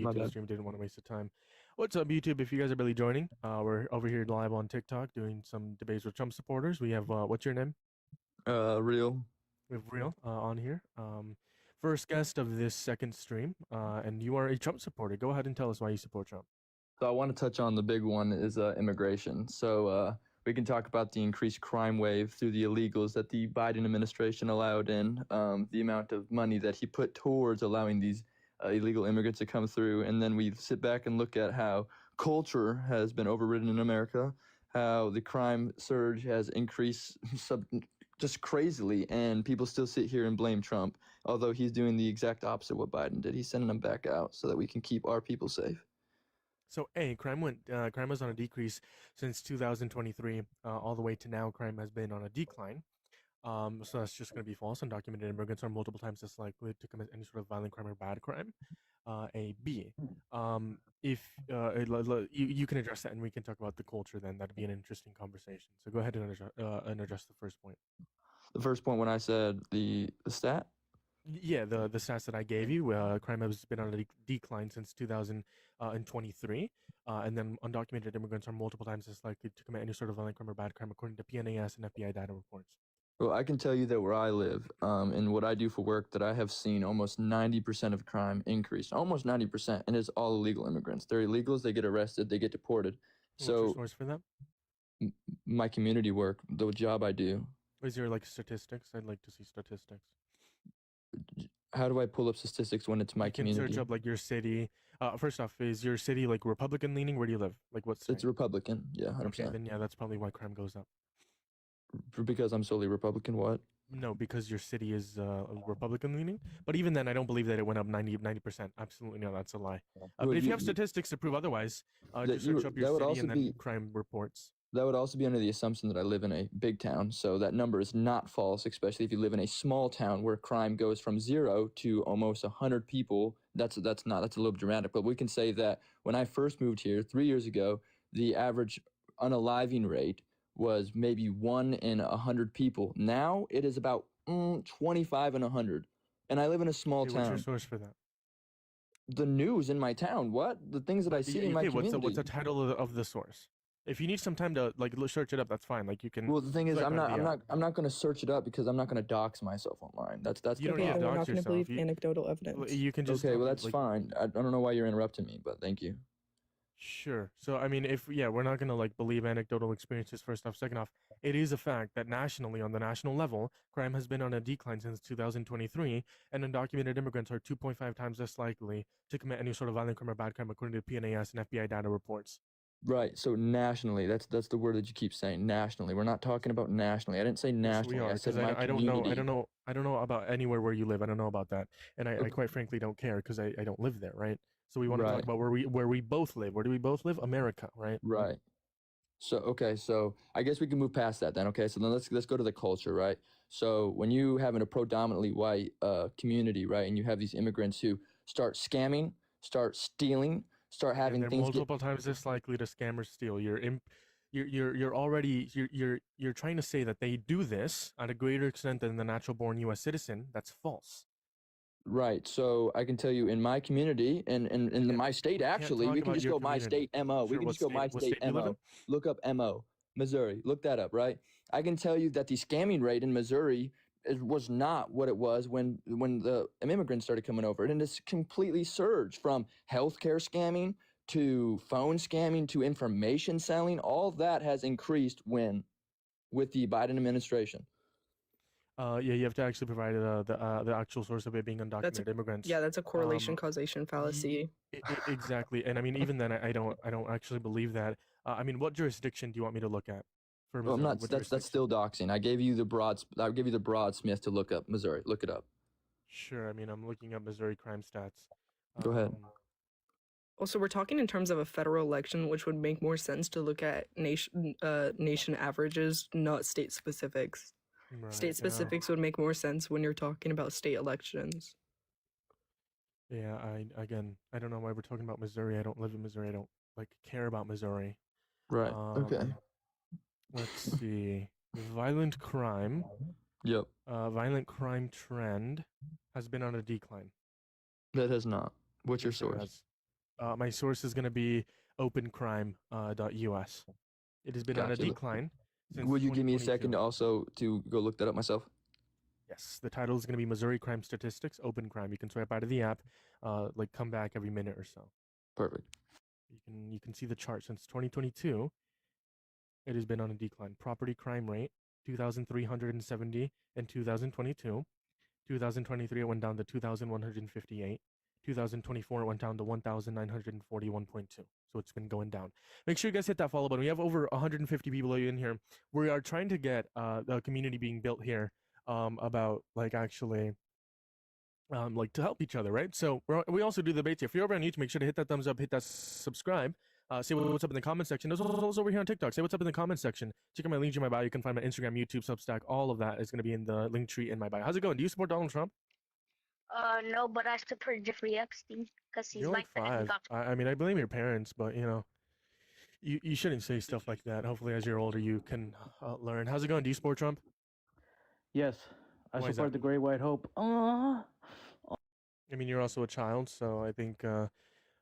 get My to the bad. stream. Didn't want to waste the time. What's up, YouTube? If you guys are barely joining, we're over here live on TikTok doing some debates with Trump supporters. We have what's your name? Real. We have Real on here. First guest of this second stream, and you are a Trump supporter. Go ahead and tell us why you support Trump. So I want to touch on the big one is immigration. So we can talk about the increased crime wave through the illegals that the Biden administration allowed in, the amount of money that he put towards allowing these illegal immigrants to come through, and then we sit back and look at how culture has been overridden in America, how the crime surge has increased just crazily, and people still sit here and blame Trump, although he's doing the exact opposite of what Biden did. He's sending them back out so that we can keep our people safe. So, crime was on a decrease since 2023, all the way to now. Crime has been on a decline. So that's just going to be false. Undocumented immigrants are multiple times less likely to commit any sort of violent crime or bad crime. A B. If you can address that, and we can talk about the culture, then that'd be an interesting conversation. So go ahead and address the first point. The first point when I said the stat. Yeah, the stats that I gave you, crime has been on a decline since 2023, and then undocumented immigrants are multiple times less likely to commit any sort of violent crime or bad crime, according to PNAS and FBI data reports. Well, I can tell you that where I live, and what I do for work, that I have seen almost 90% of crime increase, almost 90%, and it's all illegal immigrants. They're illegals, they get arrested, they get deported. What's your So source for that? my community work, the job I do. Is there like statistics? I'd like to see statistics. How do I pull up statistics when it's my community? You can search up like your city. First off, is your city like Republican leaning? Where do you live? Like what state? It's Republican, yeah, 100%. Okay, then yeah, that's probably why crime goes up. Because I'm solely Republican, what? No, because your city is Republican leaning. But even then, I don't believe that it went up 90%. Absolutely no, that's a lie. But if you have statistics to prove otherwise, just search up your city and then crime reports. That would also be under the assumption that I live in a big town, so that number is not false, especially if you live in a small town where crime goes from 0 to almost 100 people. That's a little dramatic, but we can say that when I first moved here 3 years ago, the average unaliving rate was maybe 1 in 100 people. Now it is about 25 in 100, and I live in a small town. What's your source for that? The news in my town. What? The things that I see in my community. What's the title of the source? If you need some time to like search it up, that's fine. Like you can. Well, the thing is, I'm not going to search it up because I'm not going to dox myself online. That's. You don't need to dox yourself. We're not going to believe anecdotal evidence. You can just. Okay, well that's fine. I don't know why you're interrupting me, but thank you. Sure. So I mean, we're not gonna like believe anecdotal experiences first off. Second off, it is a fact that nationally, on the national level, crime has been on a decline since 2023, and undocumented immigrants are 2.5 times less likely to commit any sort of violent crime or bad crime, according to PNAS and FBI data reports. Right. So nationally, that's the word that you keep saying. Nationally, we're not talking about nationally. I didn't say nationally. Yes, we are, I said because my I don't community. know. I don't know about anywhere where you live. I don't know about that, and I quite frankly don't care because I don't live there, right? So we want to talk about where we both live. Where do we both live? America, right? Right. So okay, so I guess we can move past that then. Okay, so then let's go to the culture, right? So when you have a predominantly white community, right, and you have these immigrants who start scamming, start stealing, start having they're things multiple times less likely to scam or steal. You're trying to say that they do this at a greater extent than the natural born U.S. citizen. That's false. Right. So I can tell you in my community and in my state, actually, we can just go my state MO. We can just go my state MO. Look up MO, Missouri. Look that up, right? I can tell you that the scamming rate in Missouri was not what it was when the immigrants started coming over. And it's completely surged from healthcare scamming to phone scamming to information selling. All that has increased with the Biden administration. You have to actually provide the actual source of it being undocumented immigrants. Yeah, that's a correlation causation fallacy. Exactly, and I mean even then I don't actually believe that. I mean, what jurisdiction do you want me to look at? For Missouri? Well, that's still doxing. I gave you the broad Smith to look up Missouri. Look it up. Sure. I mean, I'm looking up Missouri crime stats. Go ahead. Also, we're talking in terms of a federal election, which would make more sense to look at nation averages, not state specifics. Right, state specifics would make more sense when you're talking about state elections. Yeah, I don't know why we're talking about Missouri. I don't live in Missouri. I don't care about Missouri. Right. Okay. Let's see. Violent crime. Yep. Violent crime trend has been on a decline. That has not. What's your source? My source is going to be opencrime.us. It has been on a Gotcha. decline since Would you give me a 2022. second also to go look that up myself? Yes, the title is going to be Missouri Crime Statistics, Open Crime. You can swipe out of the app, like come back every minute or so. Perfect. You can see the chart since 2022. It has been on a decline. Property crime rate 2,370 in 2022. 2023 it went down to 2,158. 2024 it went down to 1,941.2. So it's been going down. Make sure you guys hit that follow button. We have over 150 people in here. We are trying to get the community being built here about like actually like to help each other, right? So we also do debates here. If you're over on YouTube, make sure to hit that thumbs up, hit that subscribe. Say what's up in the comment section. There's also over here on TikTok. Say what's up in the comment section. Check out my links in my bio. You can find my Instagram, YouTube, Substack. All of that is going to be in the link tree in my bio. How's it going? Do you support Donald Trump? No, but I support Jeffrey Epstein because he's You're my like friend. He 5. got I mean, I blame your parents, but you know, you shouldn't say stuff like that. Hopefully, as you're older, you can learn. How's it going? Do you support Trump? Yes, I Why is support that? the Great White Hope. I mean, you're also a child, so I think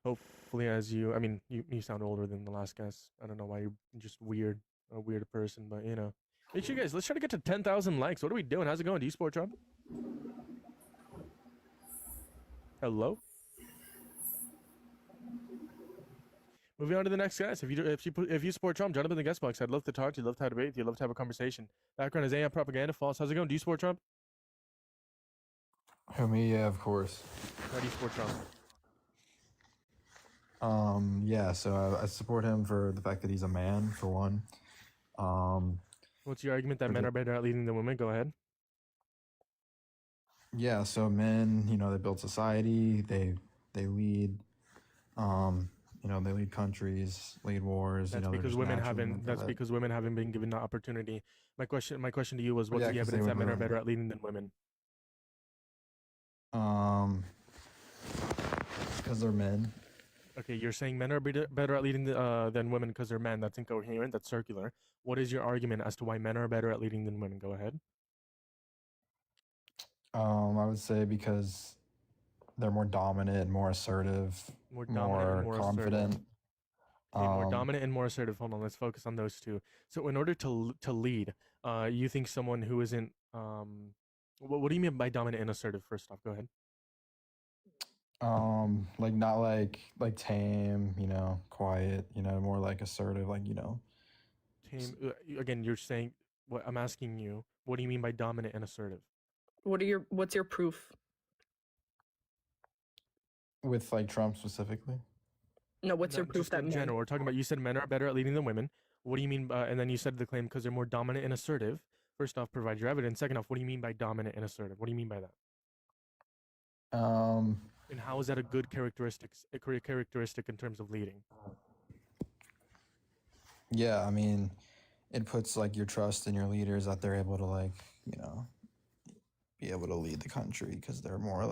hopefully, as you, I mean, you sound older than the last guys. I don't know why you're just a weird person, but you know. Make sure you guys, let's try to get to 10,000 likes. What are we doing? How's it going? Do you support Trump? Hello? Moving on to the next guys. If you support Trump, jump up in the guest box. I'd love to talk to you. Love to have a debate with you. Love to have a conversation. Background is AM propaganda. False. How's it going? Do you support Trump? Who, me? Yeah, of course. Why do you support Trump? Yeah, so I support him for the fact that he's a man, for one. What's your argument that For men the- are better at leading than women? Go ahead. Yeah, so men, they build society, they lead, they lead countries, lead wars. That's they're because just women naturally haven't. meant for That's that. because women haven't been given the opportunity. My question to you was, Well, what's yeah, the 'cause they evidence that would men are ruin better it. at leading than women? Because they're men. Okay, you're saying men are better at leading than women because they're men. That's incoherent. That's circular. What is your argument as to why men are better at leading than women? Go ahead. I would say because they're more dominant, more assertive, More dominant and more more confident. assertive. Okay, more Um, dominant and more assertive. Hold on, let's focus on those two. So, in order to lead, you think someone who isn't what do you mean by dominant and assertive? First off, go ahead. like not like tame, quiet, more like assertive, Tame. Again, you're saying what I'm asking you. What do you mean by dominant and assertive? What's your proof? with like Trump specifically. No, what's your No, proof just that in men? general? We're talking about. You said men are better at leading than women. What do you mean? And then you said the claim because they're more dominant and assertive. First off, provide your evidence. Second off, what do you mean by dominant and assertive? What do you mean by that? And how is that a good characteristic in terms of leading? Yeah, I mean, it puts like your trust in your leaders that they're able to be able to lead the country because they're more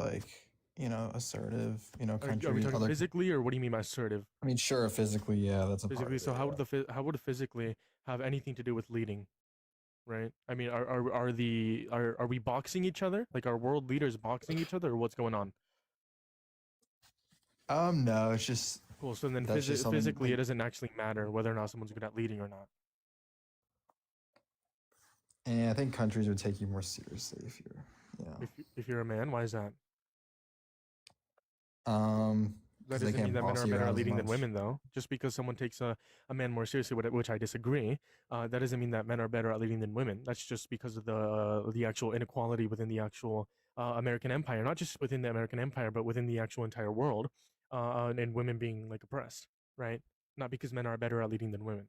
assertive, Are country. we talking physically, or what do you mean by assertive? I mean, sure, physically, yeah, that's a part Physically. of So it, how would physically have anything to do with leading? Right? I mean, are we boxing each other? Like, are world leaders boxing each other, or what's going on? No, it's just Cool. So then that's just something, physically, it like, doesn't actually matter whether or not someone's good at leading or not. and I think countries would take you more seriously if you're, If you're a man, why is that? That That doesn't mean that men are better at leading than women, though. Just because someone takes a man more seriously, which I disagree, that doesn't mean that men are better at leading than women. That's just because of the actual inequality within the actual American empire, not just within the American empire, but within the actual entire world, and women being like oppressed, right? Not because men are better at leading than women.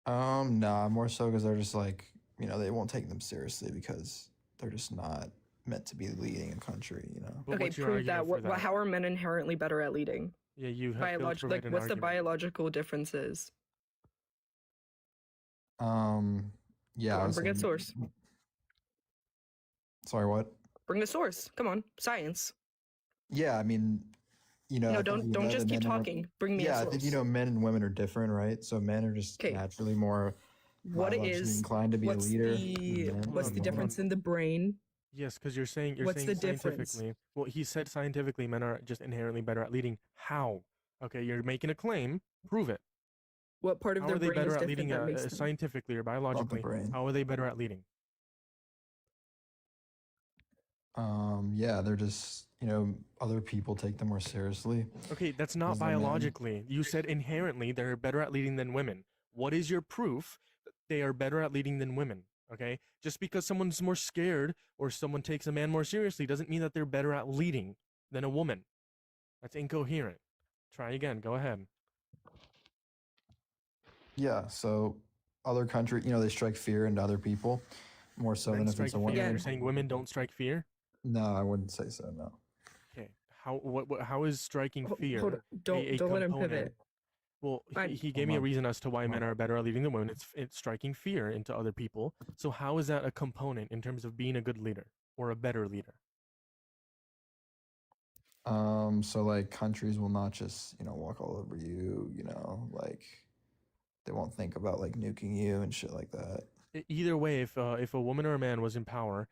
Nah, more so because they're just they won't take them seriously because they're just not meant to be leading a country. But Okay, what's your prove that. argument for that? How are men inherently better at leading? Yeah, you have failed to provide an What's the argument. biological differences? Yeah. Go I on, would bring say- a source. Sorry, what? Bring a source. Come on, science. Yeah, I mean, I No, think don't that just keep men are- talking. Bring me a Yeah, I source. think men and women are different, right? So men are just 'Kay. naturally more What biologically is inclined to be a what's leader. the than men. what's the Hold on. difference in the brain Yes, because you're What's saying the difference? scientifically. Well, he said scientifically men are just inherently better at leading. How? Okay, you're making a claim. Prove it. What part of How their are they brain is better at different leading that makes them? scientifically or About the biologically? brain. How are they better at leading? Yeah, they're just, other people take them more seriously Okay, that's not because they're men. biologically. You said inherently they're better at leading than women. What is your proof that they are better at leading than women? Okay, just because someone's more scared or someone takes a man more seriously doesn't mean that they're better at leading than a woman. That's incoherent. Try again. Go ahead. Yeah, so other country, they strike fear into other people more so Men than if strike it's a fear. woman. Again. You're saying women don't strike fear? No, I wouldn't say so. No. Okay. How is striking fear Hold on. a Don't let him component? pivot. Well, Fine. he gave Hold me a on. reason as to why Hold men on. are better at leading than women. It's striking fear into other people. So how is that a component in terms of being a good leader or a better leader? So like countries will not just, walk all over you, like they won't think about like nuking you and shit like that. Either way, if a woman or a man was in power,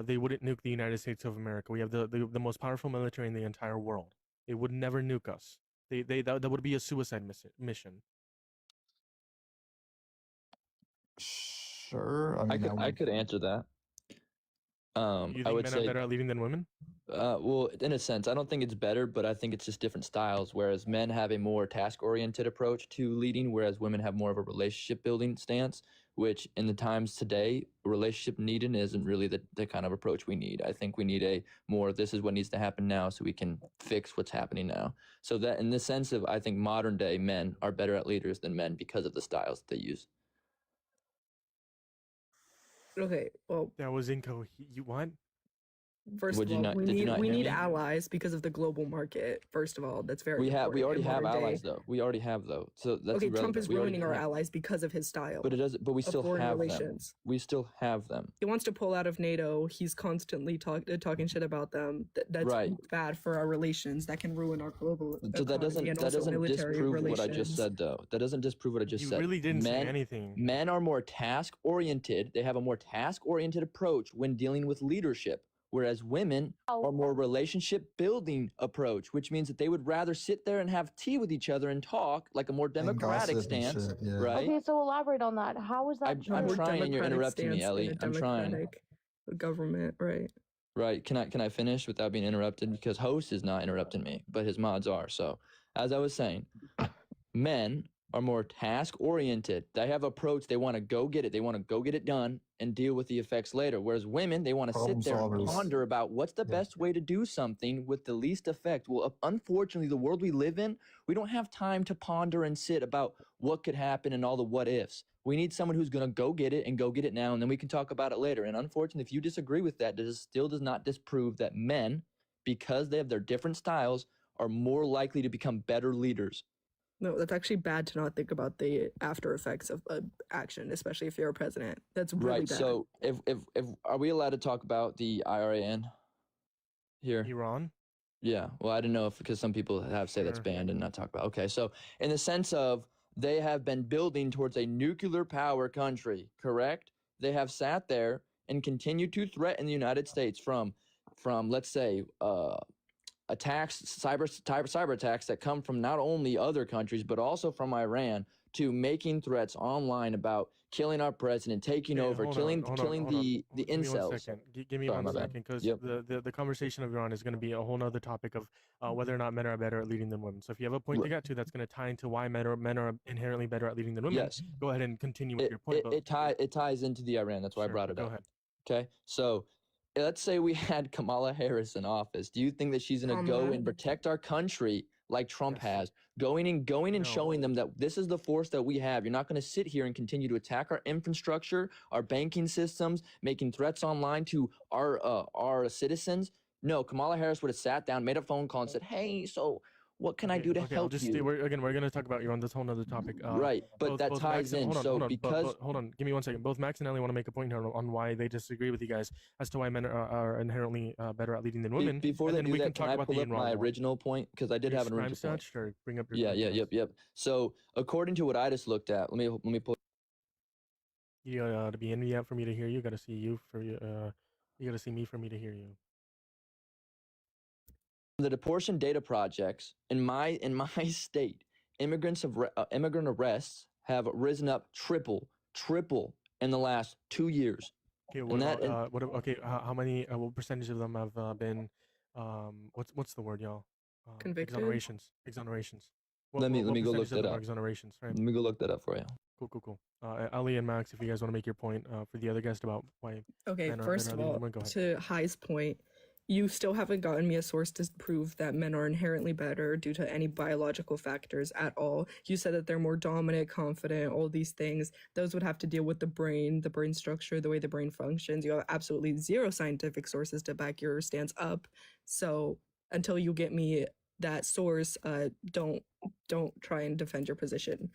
they wouldn't nuke the United States of America. We have the most powerful military in the entire world. They would never nuke us. That would be a suicide mission. Sure. I I mean, could I could answer that. You I think would men are say, better at leading than women? well, in a sense, I don't think it's better, but I think it's just different styles. Whereas men have a more task-oriented approach to leading, whereas women have more of a relationship-building stance. Which, in the times today, relationship needing isn't really the kind of approach we need. I think we need a more, this is what needs to happen now, so we can fix what's happening now. So that, in the sense of, I think modern day men are better at leaders than men because of the styles that they use. Okay, well, That was You what? first Would of you all, not? we Did you need not we hear need me? allies because of the global market. First of all, that's very We important already in have modern allies day. though. We already have though. So that's Okay, Trump irrelevant. is We already ruining our have, allies because of his style but it doesn't. But we of still foreign have them. relations. We still have them. He wants to pull out of NATO. He's constantly talking shit about them. That's Right. bad for our relations. That can ruin our global So that economy and doesn't also military disprove relations. what I just said though. That doesn't disprove what I just You said. really didn't say anything. Men are more task oriented. They have a more task oriented approach when dealing with leadership, whereas women are more relationship building approach, which means that they would rather sit there and have tea with each other and talk like a more democratic gossip and stance, shit, yeah. right? Okay, so elaborate on that. How is that I'm true? A more trying and you're democratic interrupting me, stance in Ellie. a I'm trying. democratic government, right? Right. Can I finish without being interrupted? Because host is not interrupting me, but his mods are. So, as I was saying, men are more task oriented. They have approach. They want to go get it. They want to go get it done and deal with the effects later. Whereas women, they want to sit there and ponder about what's the best way to do something with the least effect. Well, unfortunately, the world we live in, we don't have time to ponder and sit about what could happen and all the what ifs. We need someone who's going to go get it and go get it now, and then we can talk about it later. And unfortunately, if you disagree with that, this still does not disprove that men, because they have their different styles, are more likely to become better leaders. No, that's actually bad to not think about the after effects of action, especially if you're a president. That's really Right. bad. So, if are we allowed to talk about the IRAN here? Iran? Yeah. Well, I didn't know if, because some people have say that's Sure. banned and not talk about. Okay. So, in the sense of they have been building towards a nuclear power country, correct? They have sat there and continued to threaten the United States from let's say attacks, cyber attacks that come from not only other countries but also from Iran, to making threats online about killing our president, taking Okay, over, hold killing on, hold on. the Give me one incels. second. Give me Sorry, one my bad. second, because Yep. the conversation of Iran is going to be a whole nother topic of whether or not men are better at leading than women. So if you have a point to get to, that's going to tie into why men are inherently better at leading than women. Yes. Go ahead and continue with your point. It ties into the Iran. That's why Sure, I brought it go up. ahead. Okay, so let's say we had Kamala Harris in office. Do you think that she's going to go and protect our country like Trump Yes. has, going and No. showing them that this is the force that we have? You're not going to sit here and continue to attack our infrastructure, our banking systems, making threats online to our citizens. No, Kamala Harris would have sat down, made a phone call, and said, "Hey, so what can I do to I'll help just you?" we're going to talk about Iran. That's a whole nother topic. Right, but that both ties Max and, in. hold on, So hold on, because hold on, give me 1 second. Both Max and Ellie want to make a point here on why they disagree with you guys as to why men are inherently better at leading than women. before and they then do we that, can talk I about pull the up my Iran war. original point? Because I did Your have an crime original point. stats, or bring up your Yeah, crime stats. yep. So according to what I just looked at, let me pull. You to be in me out for me to hear you. Got to see you for You gotta see me for me to hear you. The deportation data projects in my state, immigrant arrests have risen up triple in the last 2 years. Okay, And that okay, how many? What percentage of them have been? What's the word, y'all? Convicted? Exonerations. Let me go look percentage of that them are up. Exonerations, right? Let me go look that up for you. Cool. Ali and Max, if you guys want to make your point for the other guest about why. Okay, Men are first of leading all, women, go ahead. to High's point, you still haven't gotten me a source to prove that men are inherently better due to any biological factors at all. You said that they're more dominant, confident, all these things. Those would have to deal with the brain structure, the way the brain functions. You have absolutely zero scientific sources to back your stance up. So until you get me that source, don't try and defend your position.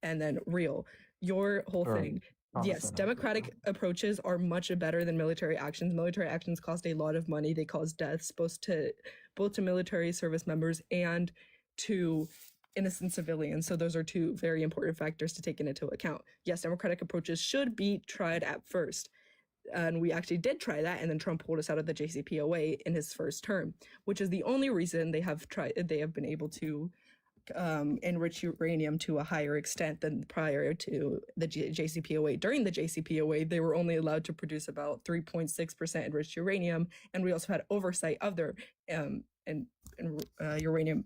And then Real, your whole Sure. thing. I'll Yes, defend it. democratic approaches are much better than military actions. Military actions cost a lot of money. They cause deaths both to military service members and to innocent civilians. So those are two very important factors to take into account. Yes, democratic approaches should be tried at first. And we actually did try that, and then Trump pulled us out of the JCPOA in his first term, which is the only reason they have been able to enrich uranium to a higher extent than prior to the JCPOA. During the JCPOA, they were only allowed to produce about 3.6% enriched uranium, and we also had oversight of their uranium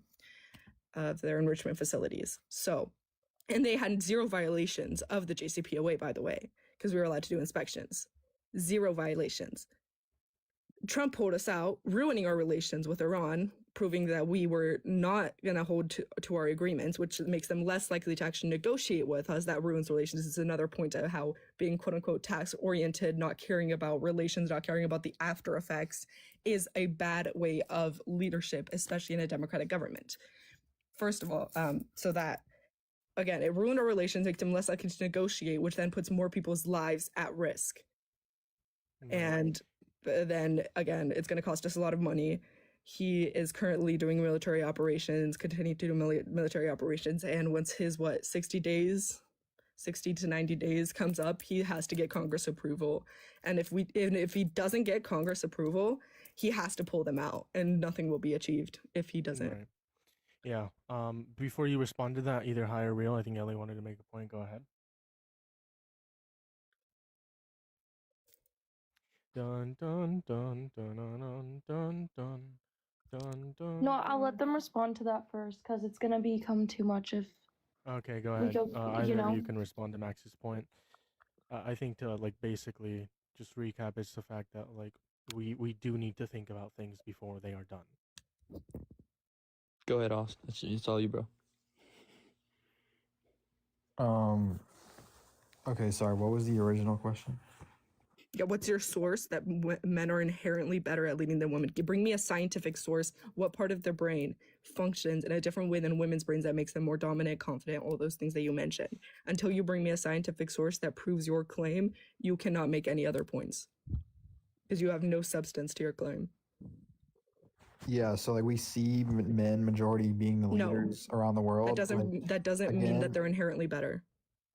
of their enrichment facilities. So, and they had zero violations of the JCPOA, by the way, because we were allowed to do inspections. Zero violations. Trump pulled us out, ruining our relations with Iran, proving that we were not going to hold to our agreements, which makes them less likely to actually negotiate with us. That ruins relations. This is another point of how being quote unquote tax oriented, not caring about relations, not caring about the after effects is a bad way of leadership, especially in a democratic government. First of all, so that, again, it ruined our relations, makes them less likely to negotiate, which then puts more people's lives at risk. And then again, it's going to cost us a lot of money. He is currently doing military operations, continuing to do military operations, and once his 60 to 90 days comes up, he has to get Congress approval. And if he doesn't get Congress approval, he has to pull them out, and nothing will be achieved if he doesn't. Right. Yeah. Before you respond to that, either High or Real, I think Ellie wanted to make a point. Go ahead. Dun dun dun dun dun dun dun dun dun. No, I'll let them respond to that first because it's gonna become too much if Okay, go we ahead. go, Either you of know. you can respond to Max's point. I think to basically just recap, it's the fact that we do need to think about things before they are done. Go ahead, Austin. It's all you, bro. Okay, sorry. What was the original question? Yeah, what's your source that men are inherently better at leading than women? Bring me a scientific source. What part of their brain functions in a different way than women's brains that makes them more dominant, confident, all those things that you mentioned? Until you bring me a scientific source that proves your claim, you cannot make any other points because you have no substance to your claim. Yeah, so we see men majority being the No. leaders around the world. That doesn't mean again, that they're inherently better.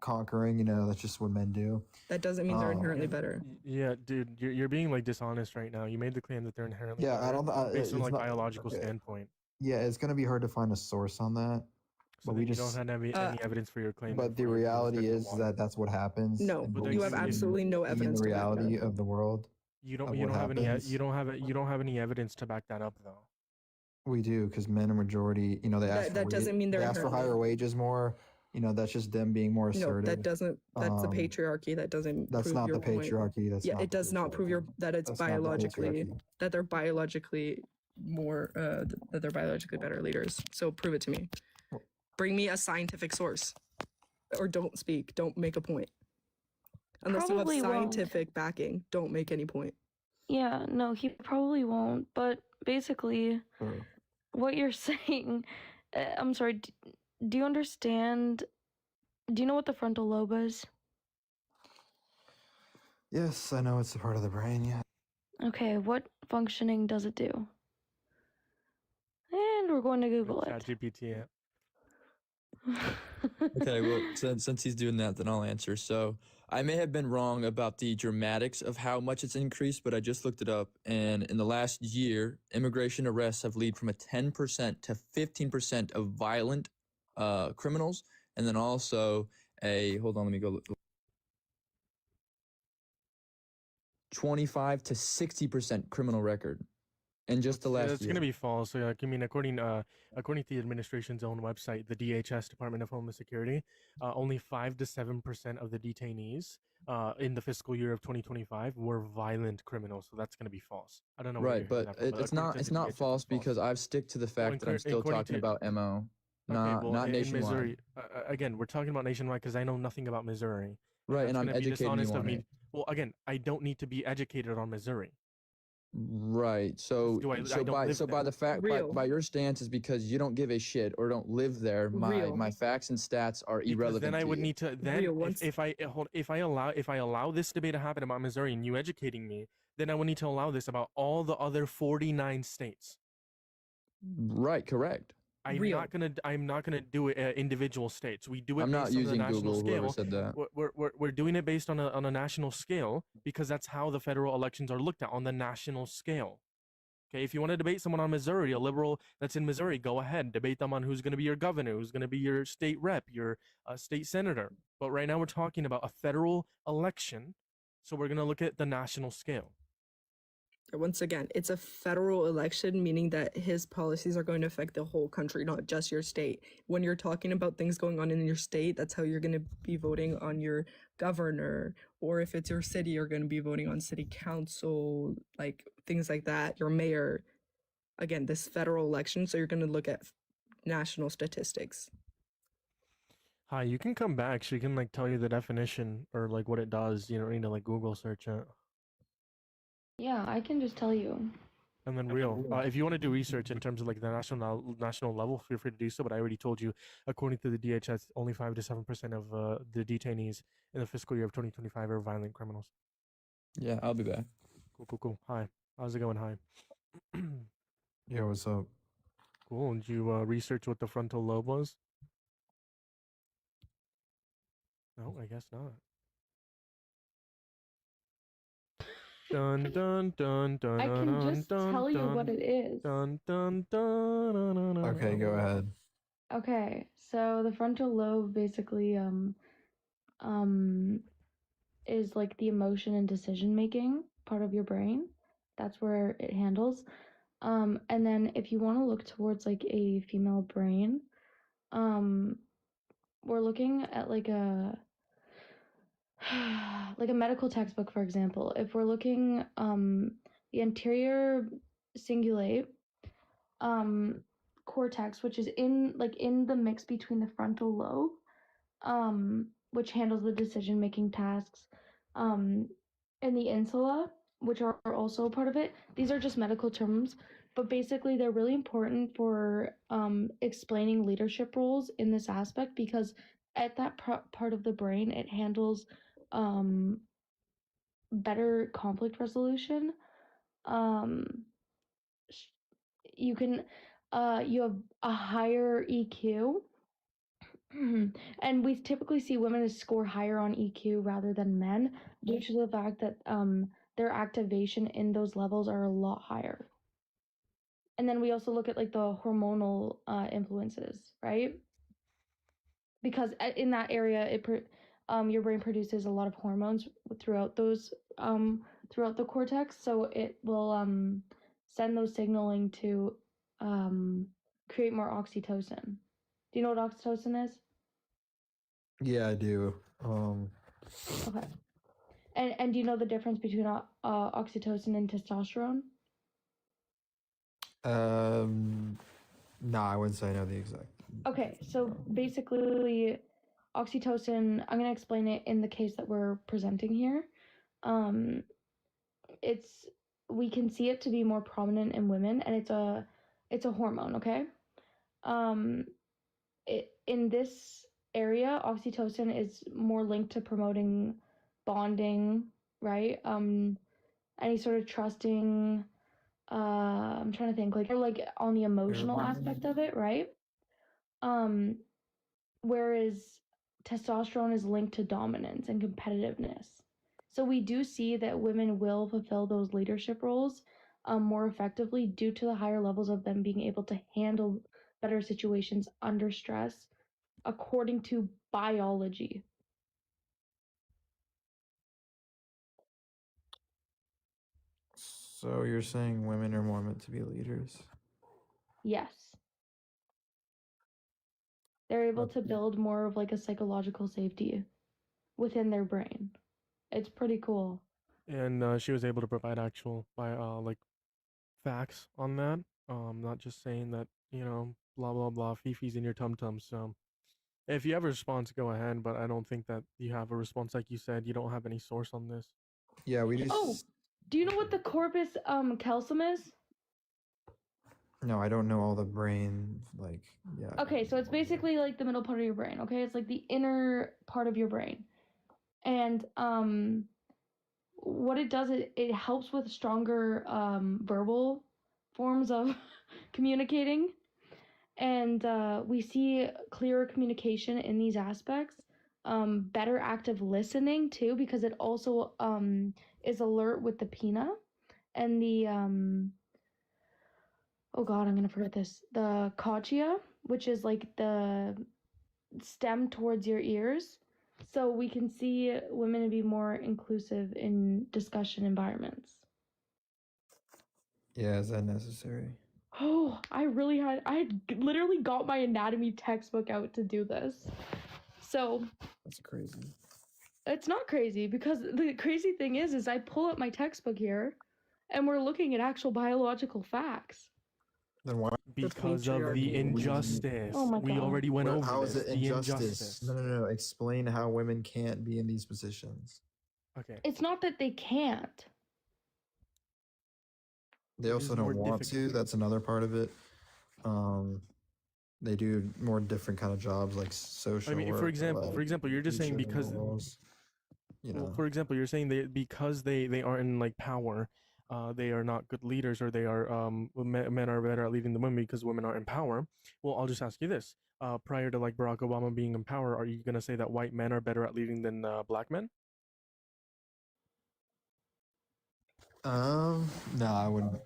conquering, that's just what men do. That doesn't mean they're inherently better. Yeah, dude, you're being dishonest right now. You made the claim that they're inherently Yeah, I better don't. based on it's not- biological okay. standpoint. Yeah, it's gonna be hard to find a source on that. So But then we you just. don't have any evidence for your claim. But the therefore you just reality drink the is water. that that's what happens. No, and But what you we have see in- absolutely no in evidence the to back that reality up. of the world. You don't of you what don't have any happens. you don't have any evidence to back that up though. We do, because men are majority. They ask for That doesn't mean they're they ask for inherently- higher wages more. That's just them being more No, assertive. that doesn't. That's the Um, patriarchy. That doesn't. That's prove not your the point. patriarchy. That's Yeah, not it the does not prove patriarchy. that it's That's not the biologically patriarchy. that they're biologically more that they're biologically better leaders. So prove it to me. Bring me a scientific source, or don't speak. Don't make a point. Unless Probably you have won't. scientific backing, don't make any point. Yeah, no, he probably won't. But basically, Sure. what you're saying, I'm sorry, do you understand? Do you know what the frontal lobe is? Yes, I know it's a part of the brain. Yeah. Okay, what functioning does it do? And we're going to Google it. ChatGPT. Okay, well, since he's doing that, then I'll answer. So, I may have been wrong about the dramatics of how much it's increased, but I just looked it up, and in the last year, immigration arrests have lead from a 10% to 15% of violent criminals, and then also hold on, let me go. 25 to 60% criminal record in just the last It's year. going to be false. So, I mean, according to the administration's own website, the DHS, Department of Homeland Security, only 5 to 7% of the detainees in the fiscal year of 2025 were violent criminals. So that's going to be false. I don't know where you're Right, hearing but that from, but it's according not to it's the not DHS, false it's false. because I've stick to the fact that I'm still according talking to about MO, okay, well, not in nationwide. Missouri, again, we're talking about nationwide because I know nothing about Missouri. Right, that's and I'm gonna be educating dishonest you of on me. it. Well, again, I don't need to be educated on Missouri. Right. So Do I so don't by live so by there. the fact Real. by your stance is because you don't give a shit or don't live there. Real. My facts and stats are Because irrelevant then I to would you. need to then Real once. if I allow this debate to happen about Missouri and you educating me, then I would need to allow this about all the other 49 states. Right, correct. I'm Real. not gonna do it individual states. We do it I'm based not on the using national Google, whoever scale. said that. We're doing it based on a national scale because that's how the federal elections are looked at, on the national scale. Okay, if you want to debate someone on Missouri, a liberal that's in Missouri, go ahead, debate them on who's going to be your governor, who's going to be your state rep, your state senator. But right now we're talking about a federal election, so we're going to look at the national scale. Once again, it's a federal election, meaning that his policies are going to affect the whole country, not just your state. When you're talking about things going on in your state, that's how you're going to be voting on your governor. Or if it's your city, you're going to be voting on city council, like things like that, your mayor. Again, this federal election, so you're going to look at national statistics. Hi, you can come back. She can like tell you the definition or like what it does. You don't need to like Google search it. Yeah, I can just tell you. And then real. If you want to do research in terms of like the national level, feel free to do so. But I already told you, according to the DHS, only 5 to 7% of the detainees in the fiscal year of 2025 are violent criminals. Yeah, I'll be back. Cool. Hi, how's it going? Hi. Yeah, what's up? Cool. Did you research what the frontal lobe was? No, I guess not. Dun dun dun dun. I can dun, just dun, tell you dun, what it is. Dun dun dun. dun, dun, dun, Okay, go ahead. Okay, so the frontal lobe basically is like the emotion and decision making part of your brain. That's where it handles. And then if you want to look towards like a female brain, we're looking at like a medical textbook, for example. If we're looking the anterior cingulate cortex, which is in the mix between the frontal lobe, which handles the decision making tasks, and the insula, which are also part of it. These are just medical terms, but basically they're really important for explaining leadership roles in this aspect, because at that part of the brain, it handles better conflict resolution. You can you have a higher EQ. And we typically see women score higher on EQ rather than men, due to the fact that their activation in those levels are a lot higher. And then we also look at like the hormonal influences, right? Because in that area, your brain produces a lot of hormones throughout throughout the cortex, so it will send those signaling to create more oxytocin. Do you know what oxytocin is? Yeah, I do. Okay. And do you know the difference between oxytocin and testosterone? No, I wouldn't say I know the exact. Okay, so basically, oxytocin, I'm going to explain it in the case that we're presenting here. We can see it to be more prominent in women, and it's a hormone, okay? In this area, oxytocin is more linked to promoting bonding, right? Any sort of trusting, I'm trying to think, like on the emotional aspect of it, right? Whereas testosterone is linked to dominance and competitiveness. So we do see that women will fulfill those leadership roles more effectively due to the higher levels of them being able to handle better situations under stress, according to biology. So you're saying women are more meant to be leaders? Yes. They're able to Okay. build more of like a psychological safety within their brain. It's pretty cool. And she was able to provide actual like facts on that. Not just saying that, you know, blah blah blah, Fifi's in your tum tum. So if you have a response, go ahead. But I don't think that you have a response. Like you said, you don't have any source on this. Yeah, we just. Oh, do you know what the corpus callosum is? No, I don't know all the brain, like, yeah. Okay, so it's basically like the middle part of your brain, okay? It's like the inner part of your brain. And what it does is it helps with stronger verbal forms of communicating. And we see clearer communication in these aspects. Better active listening too, because it also is alert with the pinna and the oh god, I'm gonna forget this. The cochlea, which is like the stem towards your ears. So we can see women to be more inclusive in discussion environments. Yeah, is that necessary? Oh, I had literally got my anatomy textbook out to do this. So That's crazy. it's not crazy, because the crazy thing is I pull up my textbook here and we're looking at actual biological facts. Then why? Because of the patriarchy. injustice. Oh my We God. already went over How is this. it The injustice? No. Explain how women can't be in these positions. Okay. It's not that they can't. They It also is more don't want to. difficult. That's another part of it. They do more different kind of jobs like social. I mean, work, for example, you're just saying teaching because roles, you know. well, for example, you're saying because they are in like power, they are not good leaders, or they are men are better at leading the women because women are in power. Well, I'll just ask you this: prior to like Barack Obama being in power, are you gonna say that white men are better at leading than black men? No, I wouldn't.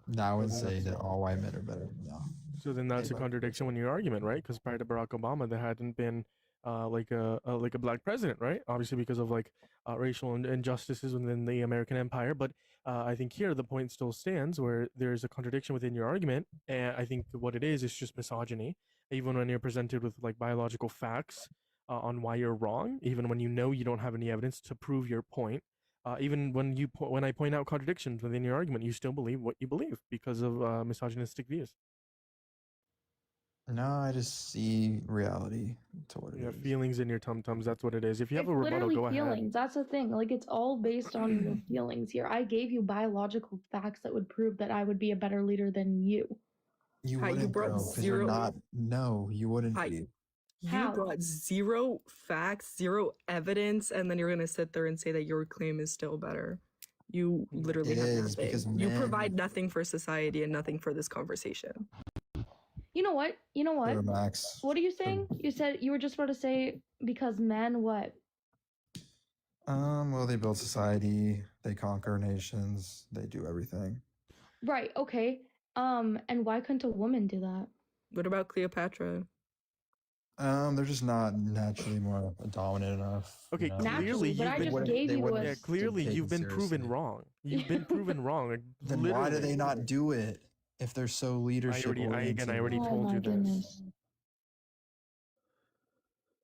No, I wouldn't then say that's- that all white men are better. No. So then that's a Anybody. contradiction in your argument, right? Because prior to Barack Obama, there hadn't been like a black president, right? Obviously because of like racial injustices within the American empire. But I think here the point still stands where there's a contradiction within your argument, and I think what it is just misogyny. Even when you're presented with like biological facts on why you're wrong, even when you know you don't have any evidence to prove your point. Even when when I point out contradictions within your argument, you still believe what you believe because of misogynistic views. No, I just see reality to what it You have is. feelings in your tum tums. That's what it is. If you have It's a rebuttal, literally go ahead. feelings. That's the thing. Like, it's all based on your feelings here. I gave you biological facts that would prove that I would be a better leader than you. You Hi, you wouldn't brought though, 'cause you're zero- not. No, you wouldn't Hi. be. How? You brought zero facts, zero evidence, and then you're gonna sit there and say that your claim is still better. You literally It have is, nothing. because You men- provide nothing for society and nothing for this conversation. You know what? You know what? Or Max. What are you saying? You said you were just about to say because men what? Well, they build society. They conquer nations. They do everything. Right, okay. And why couldn't a woman do that? What about Cleopatra? They're just not naturally more dominant enough. Okay, you know? clearly Naturally, but you've I been- just wouldn't- gave they you wouldn't a Yeah, clearly take you've it been proven seriously. wrong. You've been proven wrong. Like, Then why do they literally. not do it if they're so leadership I oriented? already Oh told my you this. goodness.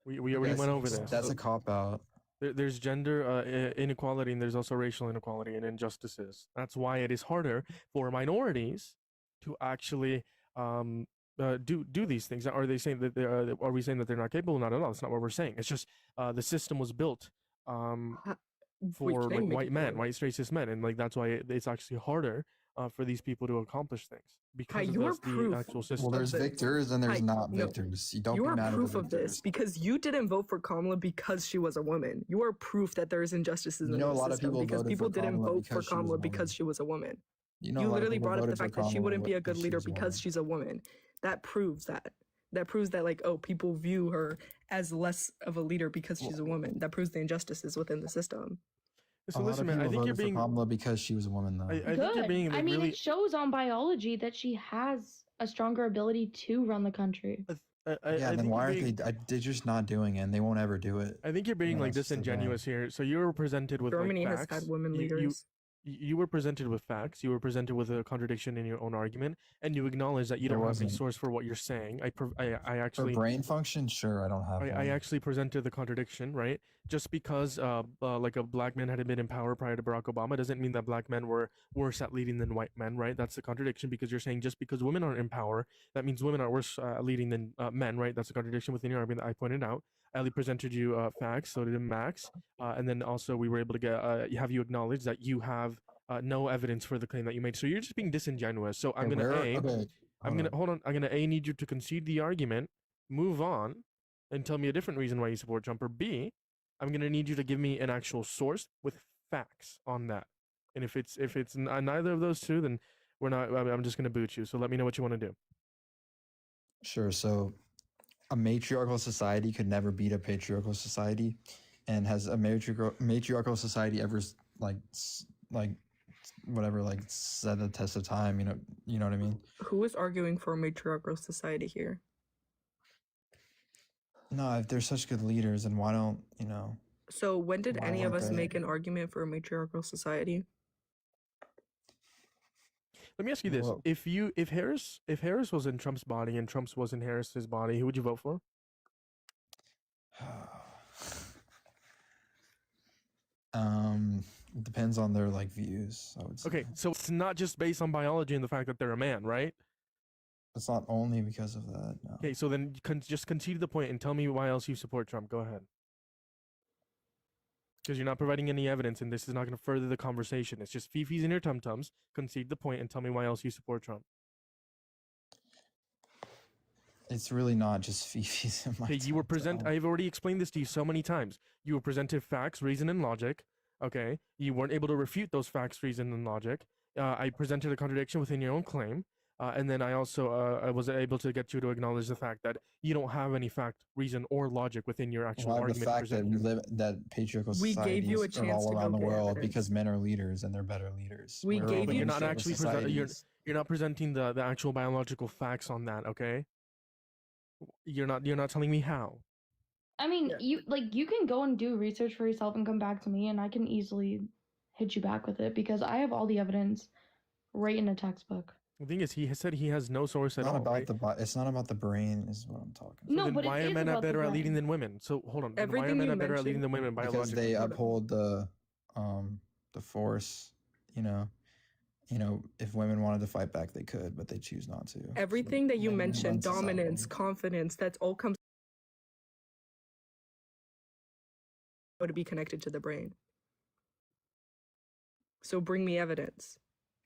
We already went over this. That's a cop out. There's gender inequality, and there's also racial inequality and injustices. That's why it is harder for minorities to actually do these things. Are they saying that are we saying that they're not capable? Not at all. That's not what we're saying. It's just the system was built We for can like make white it men, work. white straight cis men, and like that's why it's actually harder for these people to accomplish things because of your the proof- actual system. Well, there's the- victors and there's Hi, not no. victors. You don't You be are mad at the proof of this victors. because you didn't vote for Kamala because she was a woman. You are proof that there is injustices You in know, the a lot of system people because voted people for didn't Kamala vote for because she was a Kamala because woman. she was a woman. You know, a You lot of literally people brought up the voted for fact that she Kamala wouldn't be a good because she leader was a because woman. she's a woman. That proves that. That proves that like, oh, people view her as less of a leader because she's a woman. That proves the injustices within the system. So a lot listen, of man, I people think you're voted for being. Kamala because she was a woman, though. I think you're Good. being I like mean, really. it shows on biology that she has a stronger ability to run the country. Yeah, I then think why you're aren't being. they're just not doing it, and they won't ever do it. I think you're being Everyone like else is to blame. disingenuous here. So you were presented with Germany like has facts. had women You leaders. you were presented with facts. You were presented with a contradiction in your own argument, and you acknowledge that you There don't have any wasn't. source for what you're saying. I For actually brain function, sure, I don't have I one. actually presented the contradiction, right? Just because like a black man had been in power prior to Barack Obama doesn't mean that black men were worse at leading than white men, right? That's the contradiction because you're saying just because women are in power, that means women are worse at leading than men, right? That's a contradiction within your argument that I pointed out. Ali presented you facts, so did Max, and then also we were able to get have you acknowledge that you have no evidence for the claim that you made. So you're just being disingenuous. So I'm gonna hold on. I'm gonna need you to concede the argument, move on, and tell me a different reason why you support Trump. Or B, I'm gonna need you to give me an actual source with facts on that. And if it's neither of those two, then we're not. I'm just gonna boot you. So let me know what you want to do. Sure. So, a matriarchal society could never beat a patriarchal society, and has a matriarchal society ever whatever set the test of time? You know what I mean? Who is arguing for a matriarchal society here? No, if they're such good leaders, then why don't So when did Why any of weren't us they? make an argument for a matriarchal society? Let me ask you this: Well- if Harris was in Trump's body and Trump's was in Harris's body, who would you vote for? It depends on their views, I would say. Okay, so it's not just based on biology and the fact that they're a man, right? It's not only because of that. No. Okay, so then just concede the point and tell me why else you support Trump. Go ahead. Because you're not providing any evidence, and this is not going to further the conversation. It's just fifis in your tum-tums. Concede the point and tell me why else you support Trump. It's really not just fifis in my Okay, you were tum-tum. I've already explained this to you so many times. You were presented facts, reason, and logic. Okay, you weren't able to refute those facts, reason, and logic. I presented a contradiction within your own claim. And then I also I was able to get you to acknowledge the fact that you don't have any fact, reason, or logic within your actual Why the argument. fact that presented. that patriarchal We gave you a societies are chance all to around go the get world evidence. because men are leaders and they're better leaders. We We're gave all But you- you're not matriarchal actually societies. you're not presenting the actual biological facts on that. Okay. You're not telling me how. I mean, Yeah. you can go and do research for yourself and come back to me, and I can easily hit you back with it because I have all the evidence right in a textbook. The thing is, he has said he has no source at It's not all. about Right? it's not about the brain, is what I'm talking about. No, then but why it are is men about not the better at leading brain. than women? So hold on. Then why are Everything men you not better at leading mentioned- than women Because biologically? they Hold on. uphold the force. If women wanted to fight back, they could, but they choose not to. So Everything that you men run mentioned, dominance, society. confidence, that's all comes to be connected to the brain. So bring me evidence.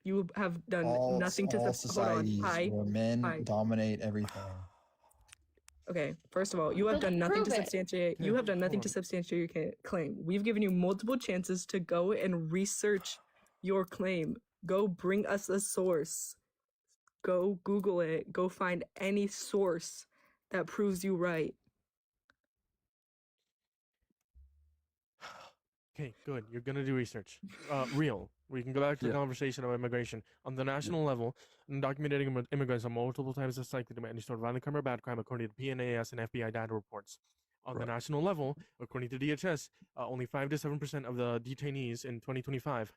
You have done all, nothing to all hold on. societies Hi. where men Hi. dominate everything. Okay, first of all, you have So done nothing to prove it. substantiate. You Yeah, have done nothing hold to on. substantiate your claim. We've given you multiple chances to go and research your claim. Go bring us a source. Go Google it. Go find any source that proves you right. Okay, good. You're gonna do research. Real. We can go back to the Yeah. conversation of immigration. On the national level, undocumented immigrants are multiple times less likely to commit any sort of violent crime or bad crime, according to PNAS and FBI data reports. On the Right. national level, according to DHS, only 5 to 7% of the detainees in 2025.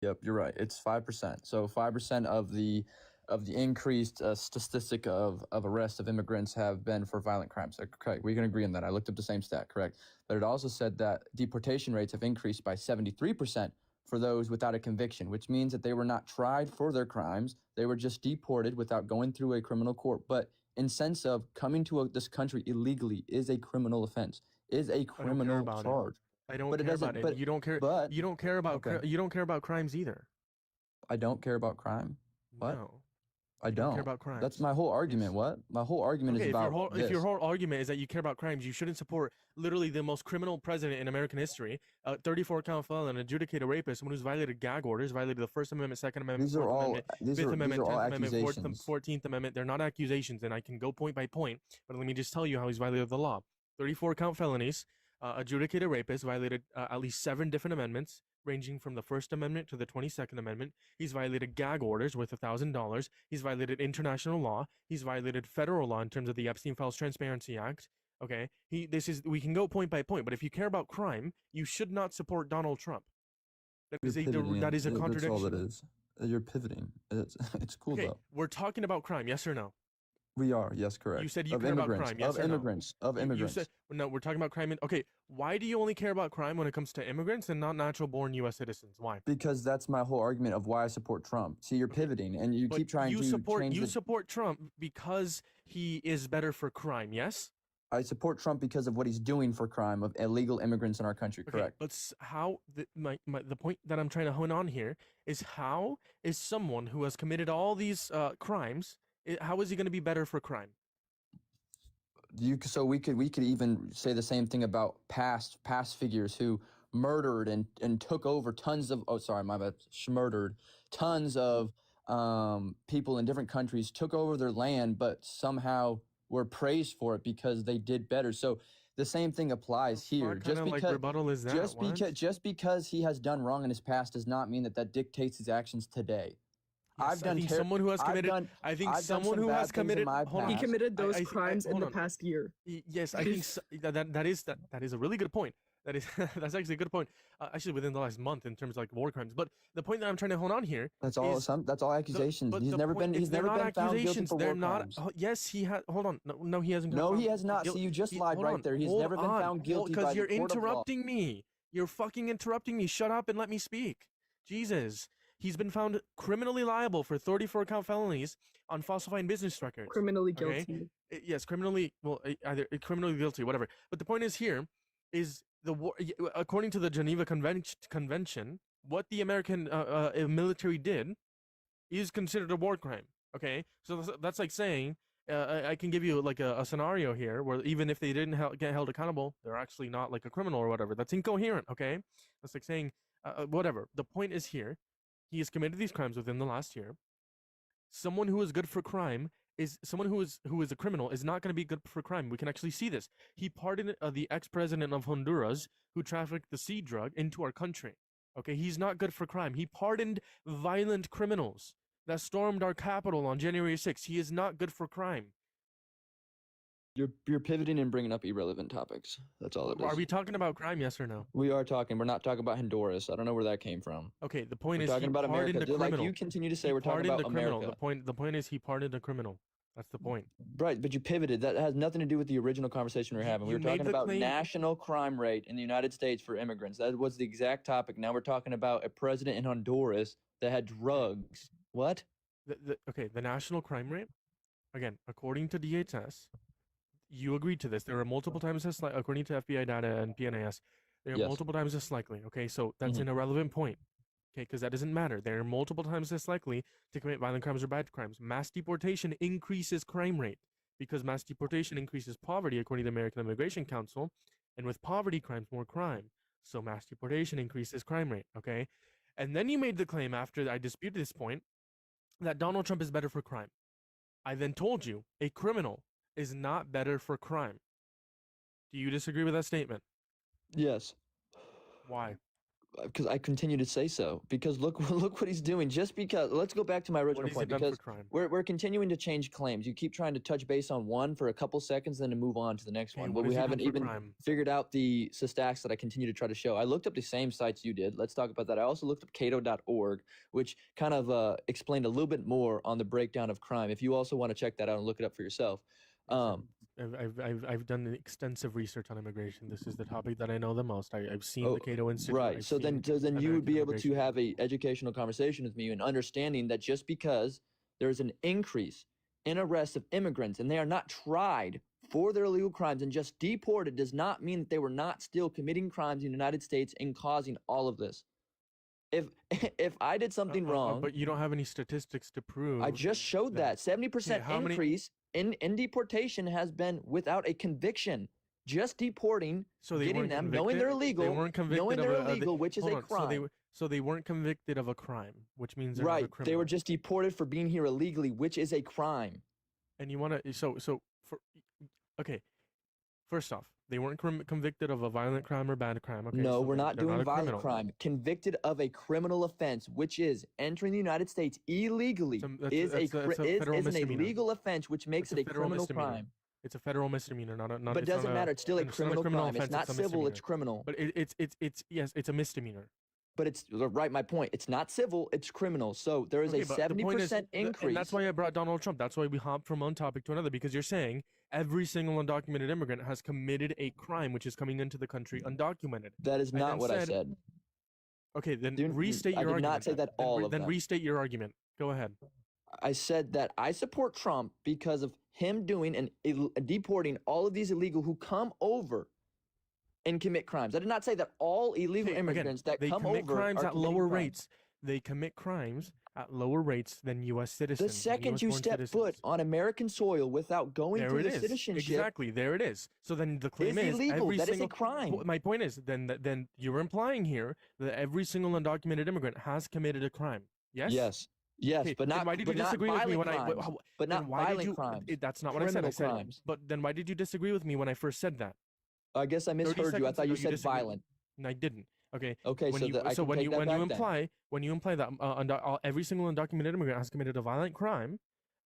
Yep, you're right. It's 5%. So 5% of the increased statistic of arrests of immigrants have been for violent crimes. Correct. We can agree on that. I looked up the same stat. Correct. But it also said that deportation rates have increased by 73% for those without a conviction, which means that they were not tried for their crimes. They were just deported without going through a criminal court. But in sense of coming to this country illegally is a criminal offense, is a criminal about it. charge. I don't But it care doesn't- about it. but- You don't care. but- You don't care about. okay. You don't care about crimes either. I don't care about crime. What? No. I You don't don't. care about crimes. That's my whole argument. Yes. What? My whole argument Okay, is about if your this. whole argument is that you care about crimes, you shouldn't support literally the most criminal president in American history, 34 count felon, adjudicated rapist, someone who's violated gag orders, violated the First Amendment, Second Amendment, These are Fourth all Amendment, these Fifth are Amendment, all 10th Amendment, accusations. 14th Amendment. They're not accusations, and I can go point by point, but let me just tell you how he's violated the law. 34 count felonies, adjudicated rapist, violated at least 7 different amendments, ranging from the First Amendment to the 22nd Amendment. He's violated gag orders worth $1,000. He's violated international law. He's violated federal law in terms of the Epstein Files Transparency Act. Okay, we can go point by point, but if you care about crime, you should not support Donald Trump. That is a Pivoting. that is a That's contradiction. all it is. You're pivoting. It's cool Okay, though. we're talking about crime, yes or no? We are, yes, correct. You said you of care about immigrants, crime, yes of or no? immigrants, of You immigrants. said no. We're talking about crime. Okay, why do you only care about crime when it comes to immigrants and not natural-born U.S. citizens? Why? Because that's my whole argument of why I support Trump. See, you're pivoting, and you But keep trying you to support change the. support Trump because he is better for crime. Yes. I support Trump because of what he's doing for crime of illegal immigrants in our country. Okay, Correct. but how the point that I'm trying to hone on here is how is someone who has committed all these crimes, how is he going to be better for crime? So we could even say the same thing about past figures who murdered and took over tons of murdered tons of people in different countries, took over their land, but somehow were praised for it because they did better. So the same thing applies here. What kind of like rebuttal is that? Just because he has done wrong in his past does not mean that dictates his actions today. Yes, I think someone who has committed. I think I've done someone some who bad has things in committed. my Hold on. He past. committed those think- crimes in hold the on. past year. Yes, I think that is a really good point. That is that's actually a good point. Actually, within the last month in terms of like war crimes. But the point that I'm trying to hold on here. That's all. is That's all accusations. but He's the never point been. is He's they're never not been found guilty accusations. for They're war not. crimes. Yes, he has. Hold on. No, he hasn't. been No, found he has not. guil- See, you just he- lied hold right on, there. He's hold never been on. found guilty by because the you're court of law. interrupting me. You're fucking interrupting me. Shut up and let me speak. Jesus. He's been found criminally liable for 34 count felonies on falsifying business records. Criminally Okay. guilty. Yes, criminally. Well, either criminally guilty, whatever. But the point is here is according to the Geneva Convention, what the American military did is considered a war crime. Okay, so that's like saying I can give you like a scenario here where even if they didn't get held accountable, they're actually not like a criminal or whatever. That's incoherent. Okay, that's like saying whatever. The point is here, he has committed these crimes within the last year. Someone who is good for crime is someone who is a criminal is not going to be good for crime. We can actually see this. He pardoned the ex-president of Honduras who trafficked the seed drug into our country. Okay, he's not good for crime. He pardoned violent criminals that stormed our capital on January 6th. He is not good for crime. You're pivoting and bringing up irrelevant topics. That's all it is. Are we talking about crime? Yes or no? We are talking. We're not talking about Honduras. I don't know where that came from. Okay, the point We're is talking he about pardoned America. a Like criminal. you continue to say, He we're talking pardoned about a criminal. America. The point is he pardoned a criminal. That's the point. Right, but you pivoted. That has nothing to do with the original conversation we were having. We You were made talking the about claim- national crime rate in the United States for immigrants. That was the exact topic. Now we're talking about a president in Honduras that had drugs. What? The national crime rate, again, according to DHS, you agreed to this. There are multiple times as according to FBI data and PNAS, there are Yes. multiple times as likely. Okay, so that's Mhm. an irrelevant point. Okay, because that doesn't matter. They are multiple times as likely to commit violent crimes or bad crimes. Mass deportation increases crime rate because mass deportation increases poverty, according to the American Immigration Council, and with poverty crimes, more crime. So mass deportation increases crime rate. Okay, and then you made the claim after I disputed this point that Donald Trump is better for crime. I then told you a criminal is not better for crime. Do you disagree with that statement? Yes. Why? Because I continue to say so. Because look look what he's doing. Just because. Let's go back to my What original has he point. done Because for crime? we're continuing to change claims. You keep trying to touch base on one for a couple seconds, then to move on to the next Okay, one. what But we has he done haven't for even crime? figured out the stacks that I continue to try to show. I looked up the same sites you did. Let's talk about that. I also looked up cato.org, which kind of explained a little bit more on the breakdown of crime. If you also want to check that out and look it up for yourself. I've done extensive research on immigration. This is the topic that I know the most. I've seen Oh, the Cato Institute. Right. I've So then seen you would be able American to have a educational conversation with me and understanding that just because there's an increase in arrests of immigrants and they are not tried for their illegal crimes and just deported does not mean that they were not still committing crimes in the United States and causing all of this. If if I did something wrong, but you don't have any statistics to prove. I just showed that 70% how many- increase in deportation has been without a conviction. Just deporting, So they getting weren't them, knowing they're convicted? They illegal, weren't convicted knowing of they're a- they- illegal, which is hold a on, crime. So they weren't convicted of a crime, which means they're not a Right. criminal. They were just deported for being here illegally, which is a crime. And you want to okay. First off, they weren't convicted of a violent crime or bad crime. Okay, No, so we're they're- not they're doing a violent criminal. crime. Convicted of a criminal offense, which is entering the United States illegally, That's is a federal an misdemeanor. illegal offense, which makes It's it a federal criminal misdemeanor. crime. It's a federal misdemeanor, not But it it's not doesn't a- matter. It's still a it's not criminal crime. offense, It's not a civil. It's misdemeanor. criminal. But it's yes, it's a misdemeanor. But it's right. My point. It's not civil. It's criminal. So there is Okay, a but the point is- 70% increase. And that's why I brought Donald Trump. That's why we hopped from one topic to another, because you're saying every single undocumented immigrant has committed a crime, which is coming into the country undocumented. That is I not then what I said- said. Okay, then Do- restate I your did argument. not say then. that Then all of then them. restate your argument. Go ahead. I said that I support Trump because of him doing and deporting all of these illegal who come over and commit crimes. I did not say that all illegal Okay, immigrants again, that they come commit over crimes are at committing lower crimes. rates. They commit crimes at lower rates than U.S. citizens. The than second you US-born step citizens. foot on American soil without going There through it the is. citizenship, Exactly, there it is. So then the claim is illegal. every That is a single crime. My point is then you're implying here that every single undocumented immigrant has committed a crime. Yes. yes, Okay, but then not. why did but you not disagree with me violent when crimes, I? but then not why violent did you? crimes. That's not what I said. I Criminal said. crimes. But then why did you disagree with me when I first said that? I guess I 30 misheard you. I seconds thought ago you you said disagreed. violent. And I didn't. Okay. Okay, When so you that I so can when take you that when you back then. imply that every single undocumented immigrant has committed a violent crime,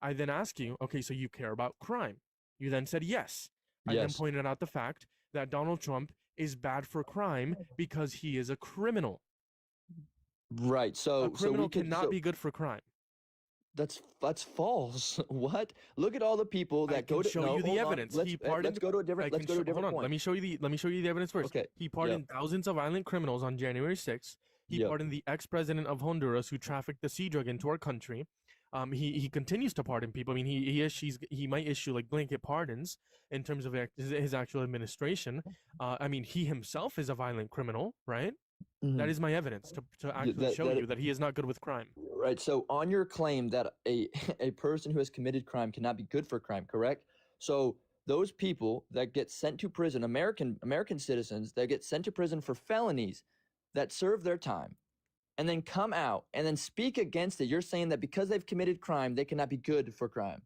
I then ask you, okay, so you care about crime? You then said yes. I then Yes. pointed out the fact that Donald Trump is bad for crime because he is a criminal. Right. So A criminal we could, cannot so be good for crime. that's false. What? Look at all the people I that go can to show no, you the hold on. evidence. Let's, He let's pardoned- go to a different. Let's go to a different hold on. point. Let me show you the evidence first. Okay. He pardoned thousands of violent criminals on January 6th. He Yep. pardoned the ex-president of Honduras who trafficked the sea drug into our country. He continues to pardon people. I mean, he might issue like blanket pardons in terms of his actual administration. I mean, he himself is a violent criminal, right? Mhm. That is my evidence to actually that- show that- you that he is not good with crime. Right. So on your claim that a a person who has committed crime cannot be good for crime, correct? So those people that get sent to prison, American citizens that get sent to prison for felonies that serve their time and then come out and then speak against it, you're saying that because they've committed crime, they cannot be good for crime.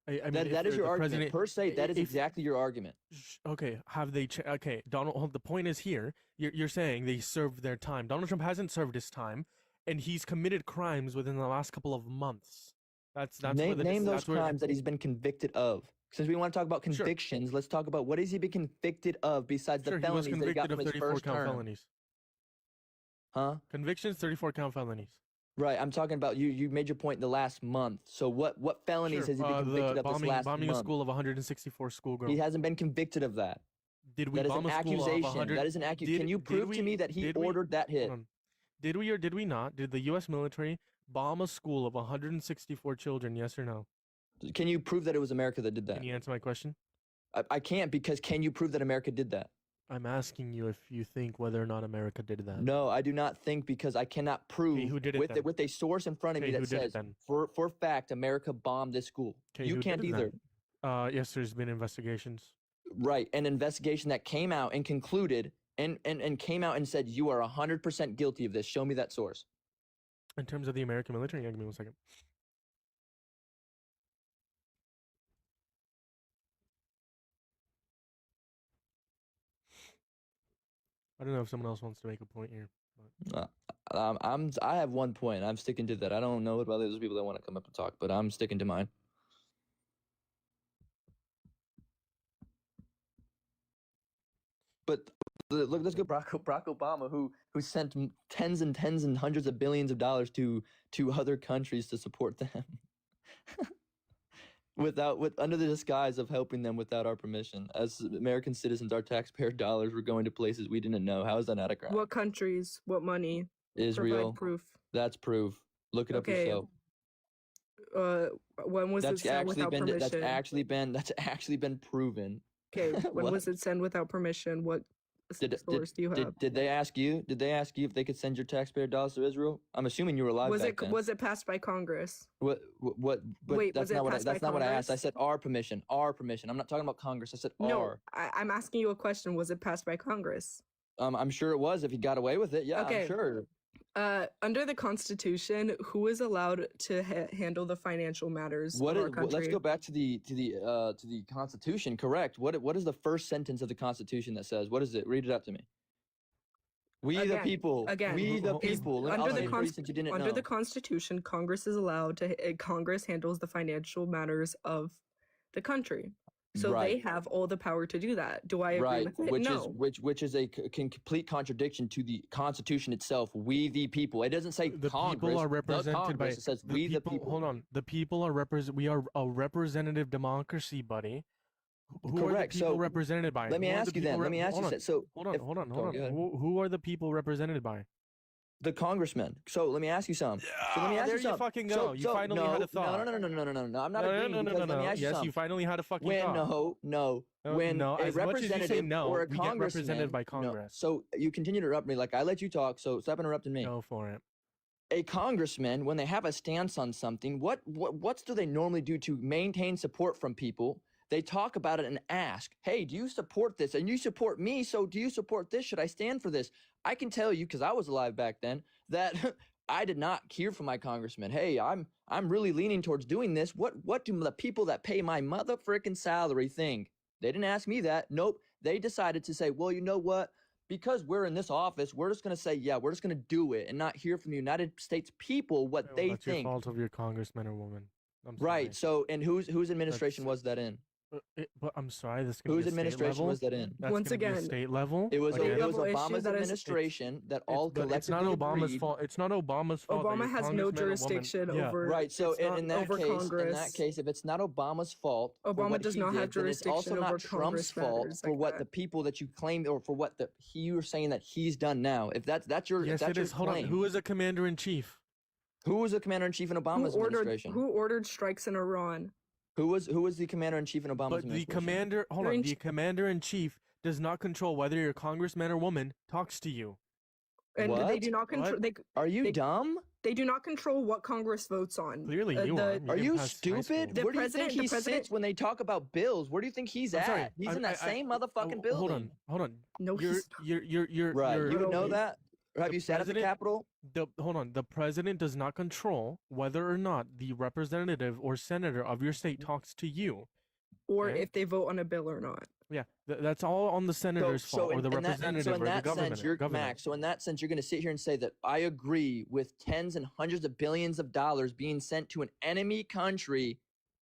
I mean, That is your the argument. president- Per se, that is if- exactly your argument. Okay, have they? Okay, Donald. The point is here. You're saying they served their time. Donald Trump hasn't served his time, and he's committed crimes within the last couple of months. That's where Name, the name those that's where- crimes that he's been convicted of. Since we want to talk about Sure. convictions, let's talk about what has he been convicted of besides Sure, the he was felonies that he got convicted from of his 34 first count term. felonies. Huh? Convictions, 34 count felonies. Right. I'm talking about you. You made your point in the last month. So what felonies Sure, has he been convicted the of this last bombing a month? school of 164 schoolgirls. He hasn't been convicted of that. Did we That is bomb an a school of accusation. 100? That is an accusation. Can you did prove to we- me that he did we- ordered that hit? Hold on. Did we or did we not? Did the U.S. military bomb a school of 164 children? Yes or no? Can you prove that it was America that did that? Can you answer my question? I can't because can you prove that America did that? I'm asking you if you think whether or not America did that. No, I do not think because I cannot prove who did it with then? with a source in front of Okay, me who that did it says then? for fact America bombed this school. Okay, You who can't did it either. then? Yes, there's been investigations. Right, an investigation that came out and concluded and came out and said you are 100% guilty of this. Show me that source. In terms of the American military, yeah, give me 1 second. I don't know if someone else wants to make a point here. I have one point. I'm sticking to that. I don't know about those people that want to come up and talk, but I'm sticking to mine. But look, let's go Barack Obama, who sent tens and tens and hundreds of billions of dollars to other countries to support them, under the disguise of helping them without our permission. As American citizens, our taxpayer dollars were going to places we didn't know. How is that not a crime? What countries? What money? Israel. Provide proof. That's proof. Look it up Okay, yourself. When was it That's sent actually without been permission? that's actually been proven. Okay, when What? was it sent without permission? What source do you have? Did they ask you? Did they ask you if they could send your taxpayer dollars to Israel? I'm assuming you were alive Was back it then. was it passed by Congress? What? But Wait, that's was it not what passed by that's not what I asked. I Congress? said our permission. Our permission. I'm not talking about Congress. I said No, our. I'm asking you a question. Was it passed by Congress? I'm sure it was if he got away with it. Yeah, Okay. I'm sure. Under the Constitution, who is allowed to handle the financial matters What of is? our country? Let's go back to the Constitution. Correct. What is the first sentence of the Constitution that says? What is it? Read it out to me. We the Again, people. again, We the is- people. under I'll the say it for you since you didn't Under know. the Constitution, Congress is allowed to. Congress handles the financial matters of the country, so they Right. have all the power to do that. Do I agree Right, with it? which No. is which is a complete contradiction to the Constitution itself. We the people. It doesn't say The Congress. people are the represented by Congress. It says we the people. Hold on, the people are we are a representative democracy, buddy. Who are the Correct, people so, representated by? Let me Who are ask the you then. people Let me ask you. hold on, So hold on, if- hold on, go hold on. ahead. Who are the people represented by? The congressman. So let me ask you something. So let me ask there you you something. fucking So- go. You so- finally no, had a thought. No. I'm not No, agreeing no, because let me ask you Yes, something. you finally had a fucking When thought. no, No, when no, a as much as you say representative no, or a we get represented congressman. by No, Congress. so you continue to interrupt me. Like I let you talk. So stop interrupting me. Go for it. A congressman, when they have a stance on something, what do they normally do to maintain support from people? They talk about it and ask, hey, do you support this? And you support me, so do you support this? Should I stand for this? I can tell you, because I was alive back then, that I did not hear from my congressman, hey, I'm really leaning towards doing this. What do the people that pay my mother frickin' salary think? They didn't ask me that. Nope. They decided to say, well, you know what? Because we're in this office, we're just going to say, yeah, we're just going to do it and not hear from the United States people what Well, they that's think. your fault of your congressman or woman. I'm Right. sorry. So, and whose administration was that in? But I'm sorry. This can Whose be a state administration level. was that in? That's Once gonna be a again, state level. It was Again, level issue Obama's that is- administration that all but it's not collectively Obama's agreed. fault. It's not Obama's fault. that Obama your has no congressman or woman- jurisdiction Yeah. over. Right. So it's not in that over case, Congress. if it's not Obama's fault, for Obama what does he not have did, then it's also jurisdiction not over Trump's Congress fault matters for like what that. the people that you claim or for what you're saying that he's done now. If that's your Yes, if that's it your is. Hold on. claim, Who is a commander in chief? who was the commander in chief in Obama's administration? Who ordered strikes in Iran? Who was the commander in chief in Obama's But the administration? commander, hold You're on, in the ch- commander in chief does not control whether your congressman or woman talks to you. And they What? do not control. What? Are you they- dumb? They do not control what Congress votes on. Clearly, Uh, you the- are. Are didn't you pass high school. stupid? The Where do you president- think the he president- sits when they talk about bills? Where do you think he's I'm at? sorry, He's I- in that I- same motherfucking Oh, building. Hold on. No, You're he's Right. you're- You would know he's- that? Have the you sat at the president- Capitol? Hold on. The president does not control whether or not the representative or senator of your state talks to you. or Okay. if they vote on a bill or not. Yeah, that's all on the senator's fault or the representative so in or the that government. sense, you're governor. Max. So in that sense, you're going to sit here and say that I agree with tens and hundreds of billions of dollars being sent to an enemy country.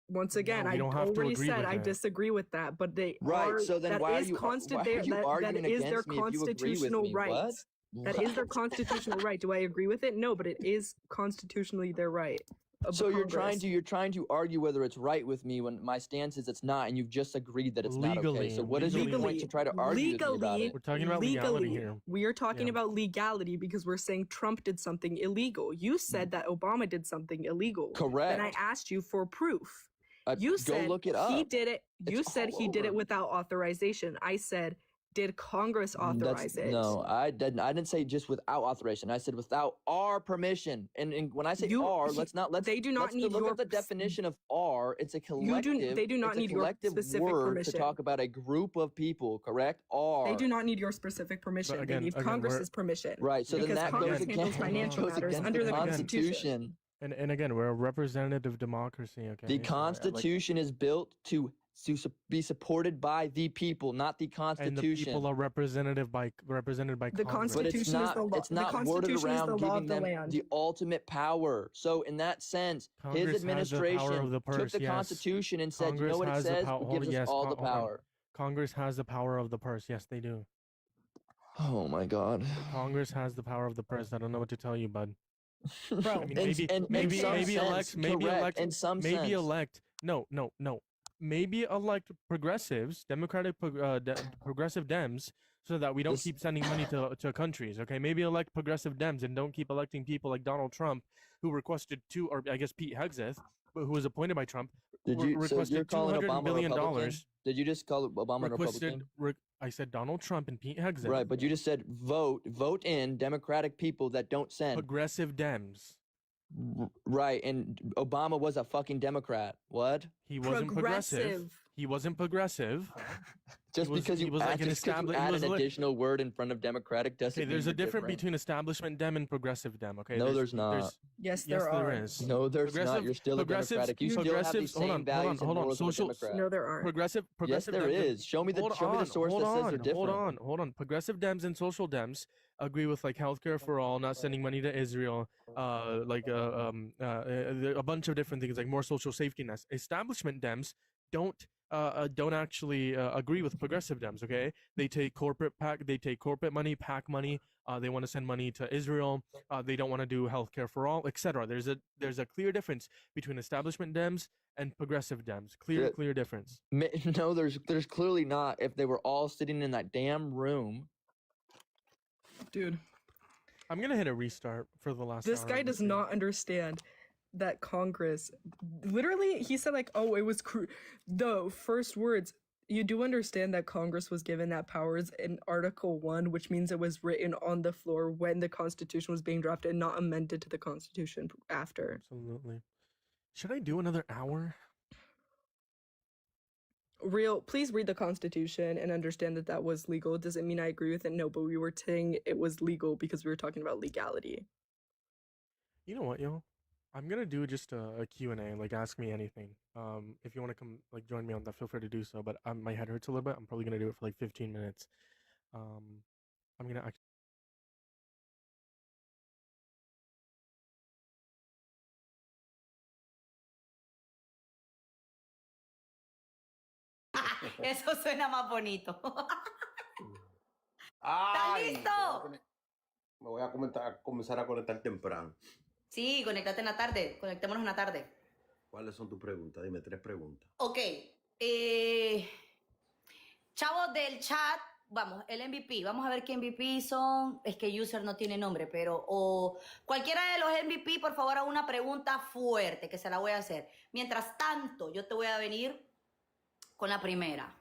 Once again, we I don't have to already agree said with I it. disagree with that, but they Right. are. So then that why are is you constant. why They- are you that arguing is their against me if you agree with constitutional me? right. What? That is their constitutional right. Do I agree with it? No, but it is constitutionally their right. of So the Congress. you're trying to argue whether it's right with me when my stance is it's not, and you've just agreed that it's not okay. Legally, So what is your legally. point to try to argue with me about it? We're talking about legality here. We are talking Yeah. about legality because we're saying Trump did something illegal. You said that Obama did something illegal. Correct. Then I asked you for proof. You Go said look it he up. did it. You It's said all he did it over. without authorization. I said, did Congress authorize it? No, I didn't say just without authorization. I said without our permission. And when I say You- let's they do not let's need look your at the pers- definition of R. It's a collective. they do not it's need a your collective specific word permission. to talk about a group of people. Correct? R. They do not need your specific permission. again- they need again, Congress's permission. Right. So then because that Congress goes handles against, financial goes matters against under the the Constitution. And again, we're a representative democracy. Okay. The So, Constitution is built to be supported by the people, not the and the Constitution. people are represented by The Congress. But it's Constitution is not. the law- It's the not worded Constitution is around the law giving of the them land. the ultimate power. So in that sense, Congress his has the power administration of the took purse, the yes. Constitution and said, "You Congress know what it has the says? pow- It hold- gives us yes, all the hold on. power." Congress has the power of the purse. Yes, they do. Oh my God. Congress has the power of the purse. I don't know what to tell you, bud. Bro, I mean, In- maybe in maybe some maybe sense, elect maybe correct, elect in some maybe sense. elect no maybe elect progressives, progressive Dems, so that we don't This- keep sending money to countries. Okay, maybe elect progressive Dems and don't keep electing people like Donald Trump, who requested or I guess Pete Hegseth, but who was appointed by Trump, Did you? So requested you're calling $200 Obama a billion Republican? Did you just call Obama a requested Republican? I said Donald Trump and Pete Hegseth. Right, but you just said vote in Democratic people that don't send. Progressive Dems. Right, and Obama was a fucking Democrat. What? He wasn't progressive. He wasn't progressive. Just was- because he you was like add, an just 'cause you establi- he add was an li- additional word in front of Democratic doesn't Okay, mean there's a you're difference different. between establishment Dem and progressive Dem. Okay. No, there's not. Yes, Yes, there are. there is. No, there's not. Progressive- You're still a progressives- Democratic. You still have the progressives- hold same on, values and hold on. morals of a Social- Democrat. No, there aren't. Progressive Yes, there Dems- is. Show me the source hold that says on, they're different. Hold on. Progressive Dems and social Dems agree with like healthcare for all, not sending money to Israel, a bunch of different things like more social safety nets. Establishment Dems don't actually agree with progressive Dems. Okay, they take corporate money, PAC money. They want to send money to Israel. They don't want to do healthcare for all, etc. There's a clear difference between establishment Dems and progressive Dems. Clear difference. No, there's clearly not. If they were all sitting in that damn room. Dude, I'm gonna hit a restart for the last. this hour guy of the does stream. not understand that Congress, literally, he said like, oh, it was the first words. You do understand that Congress was given that powers in Article 1, which means it was written on the floor when the Constitution was being drafted and not amended to the Constitution after. Absolutely. Should I do another hour? Please read the Constitution and understand that that was legal. It doesn't mean I agree with it, no, but we were saying it was legal because we were talking about legality. You know what, yo? I'm gonna do just a Q&A, like ask me anything. If you want to come, like join me on that, feel free to do so. But my head hurts a little bit. I'm probably gonna do it for like 15 minutes. I'm gonna actually. Eso suena más bonito. Ay, listo? Me voy a comenzar a conectar temprano. Sí, conéctate en la tarde. Conectémonos en la tarde. ¿Cuáles son tus preguntas? Dime 3 preguntas. Ok. Chavos del chat, vamos, el MVP. Vamos a ver qué MVP son. Es que user no tiene nombre, pero cualquiera de los MVP, por favor, haga una pregunta fuerte que se la voy a hacer. Mientras tanto, yo te voy a venir con la primera.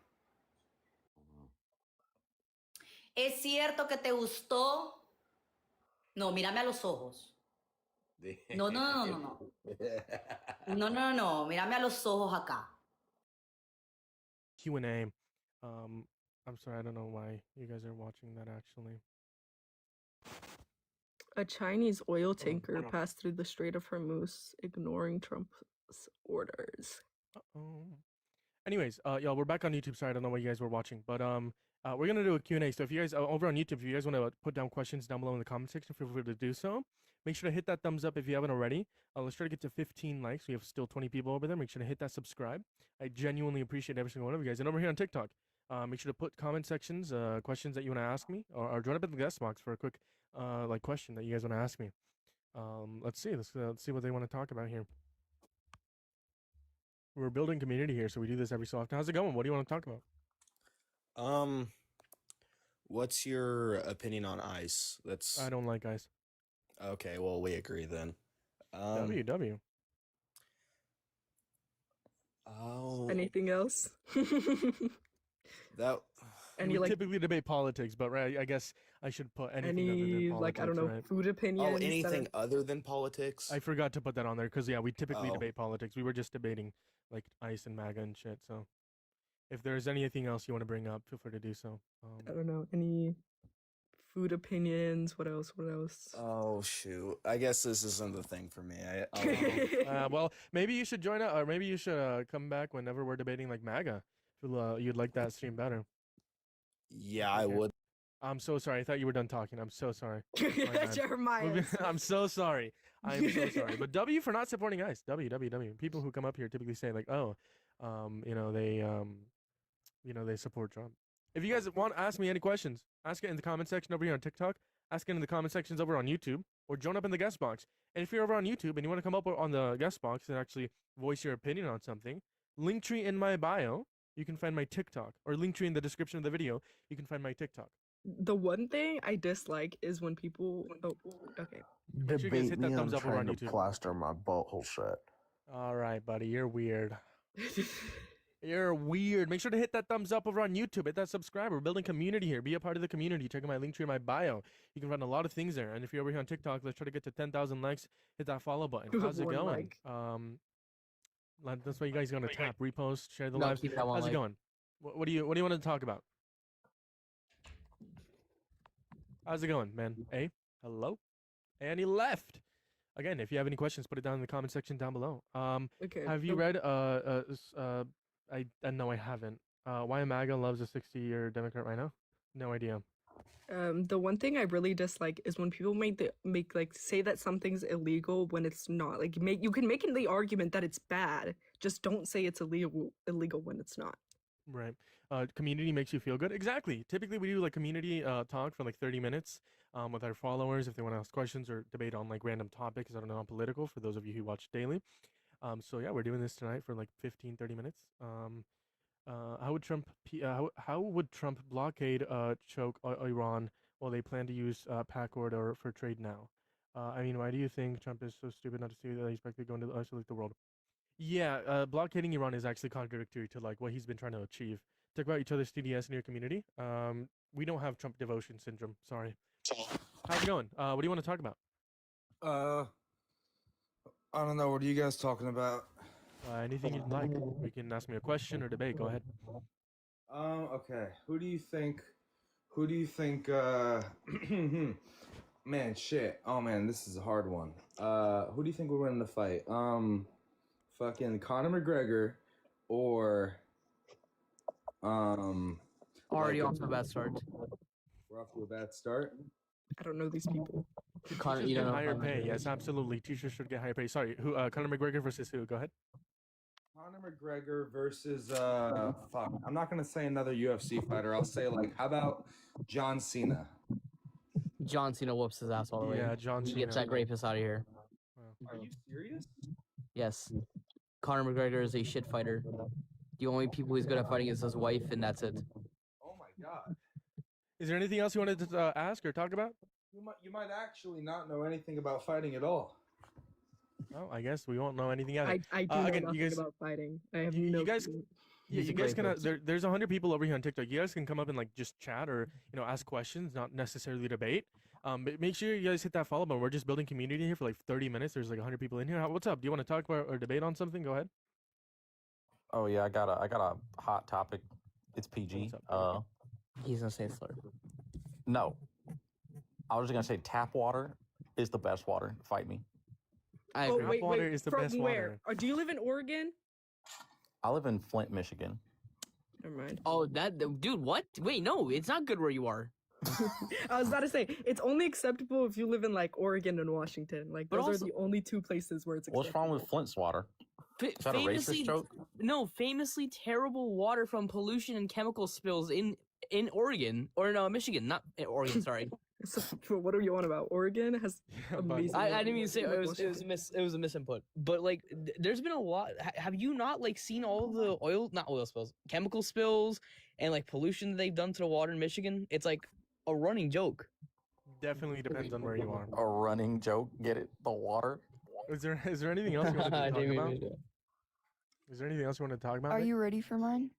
¿Es cierto que te gustó? No, mírame a los ojos. No. No, mírame a los ojos acá. Q&A. I'm sorry, I don't know why you guys are watching that actually. A Chinese oil tanker hold on. passed through the Strait of Hormuz, ignoring Trump's orders. Uh-oh. Anyways, y'all, we're back on YouTube. Sorry, I don't know what you guys were watching, but we're gonna do a Q&A. So if you guys over on YouTube, if you guys want to put down questions down below in the comment section, feel free to do so. Make sure to hit that thumbs up if you haven't already. Let's try to get to 15 likes. We have still 20 people over there. Make sure to hit that subscribe. I genuinely appreciate every single one of you guys. And over here on TikTok, make sure to put comment sections, questions that you want to ask me, or join up in the guest box for a quick like question that you guys want to ask me. Let's see what they want to talk about here. We're building community here, so we do this every so often. How's it going? What do you want to talk about? What's your opinion on ice? I don't like ice. Okay, well, we agree then. WW. Oh, Anything else? that Any We like typically debate politics, but right, I guess I should put anything other than any politics, like I don't know right? food opinions? that anything are- other than politics? I forgot to put that on there because yeah, we typically Oh. debate politics. We were just debating like ice and MAGA and shit. So if there's anything else you want to bring up, feel free to do so. I don't know any food opinions. What else? What else? Oh shoot! I guess this isn't the thing for me. Well, maybe you should join up, or maybe you should come back whenever we're debating like MAGA. If you'd like that stream better. Yeah, I Okay. would. I'm so sorry. I thought you were done talking. I'm so sorry. bad. Jeremiah. I'm so sorry. I'm so sorry. But W for not supporting ice. W. People who come up here typically say like, oh, they support Trump. If you guys want to ask me any questions, ask it in the comment section over here on TikTok. Ask it in the comment sections over on YouTube, or join up in the guest box. And if you're over on YouTube and you want to come up on the guest box and actually voice your opinion on something, Linktree in my bio, you can find my TikTok, or Linktree in the description of the video, you can find my TikTok. The one thing I dislike is when people. Oh, okay. Make sure you guys hit that thumbs up over on YouTube. plaster my butthole shut. All right, buddy, you're weird. You're weird. Make sure to hit that thumbs up over on YouTube. Hit that subscribe. We're building community here. Be a part of the community. Check out my link tree in my bio. You can find a lot of things there. And if you're over here on TikTok, let's try to get to 10,000 likes. Hit that follow button. How's it One going? like. That's why you guys gonna tap, repost, share the No, live. keep that one How's it like. going? What do you want to talk about? How's it going, man? Hey, hello, and he left. Again, if you have any questions, put it down in the comment section down below. Okay. Have you the- read I no, I haven't. Why MAGA loves a 60-year Democrat right now? No idea. The one thing I really dislike is when people make like say that something's illegal when it's not. Like you can make the argument that it's bad, just don't say it's illegal when it's not. Right. Community makes you feel good. Exactly. Typically, we do like community talk for like 30 minutes with our followers if they want to ask questions or debate on like random topics. I don't know, on political for those of you who watch daily. So yeah, we're doing this tonight for like 15-30 minutes. How would Trump blockade choke Iran while they plan to use pack order for trade now? I mean, why do you think Trump is so stupid not to see that he's expected going to isolate the world? Yeah, blockading Iran is actually contradictory to like what he's been trying to achieve. Talk about each other's TDS in your community. We don't have Trump devotion syndrome. Sorry. How's it going? What do you want to talk about? I don't know. What are you guys talking about? Anything you'd like. You can ask me a question or debate. Go ahead. Okay. Who do you think? Man, shit. Oh man, this is a hard one. Who do you think would win the fight? Fucking Conor McGregor or Already off to a bad start. We're off to a bad start. I don't know these people. Connor, Teachers you don't get know higher Conor pay. McGregor. Yes, absolutely. Teachers should get higher pay. Sorry, who? Conor McGregor versus who? Go ahead. Conor McGregor versus fuck. I'm not gonna say another UFC fighter. I'll say like, how about John Cena? John Cena whoops his ass all the way. Yeah, John He gets Cena. that rapist out of here. Are you serious? Yes. Conor McGregor is a shit fighter. The only people he's good at fighting is his wife, and that's it. Oh my god. Is there anything else you wanted to ask or talk about? You might actually not know anything about fighting at all. Well, I guess we won't know anything else. I do know again, nothing you guys, about fighting. I have you no guys, clue. yeah, He's you a guys great can. person. There's 100 people over here on TikTok. You guys can come up and like just chat or ask questions, not necessarily debate. But make sure you guys hit that follow button. We're just building community here for like 30 minutes. There's like 100 people in here. What's up? Do you want to talk about or debate on something? Go ahead. Oh yeah, I got a hot topic. It's PG. What's up, He's gonna say a slur. No, I was just gonna say tap water is the best water. Fight me. I Oh agree. wait, water wait. is the From best where? water. Do you live in Oregon? I live in Flint, Michigan. Never mind. Oh, dude, what? Wait, no, it's not good where you are. I was about to say it's only acceptable if you live in like Oregon and Washington. Like But those also- are the only two places where it's acceptable. What's wrong with Flint's water? Is that a Famously, racist joke? no, famously terrible water from pollution and chemical spills in Oregon or no Michigan, not Oregon. Sorry, So, what are you on about? Oregon has but- amazing. I didn't mean to say water. it was a misinput. But like, there's been a lot. Have you not like seen all the not oil spills, chemical spills, and like pollution that they've done to the water in Michigan? It's like a running joke. Definitely depends on where you are. A running joke. Get it? The water. Is there anything else you wanted I to talk didn't mean about? to do it. Is there anything else you want to talk about? Are Nick? you ready for mine?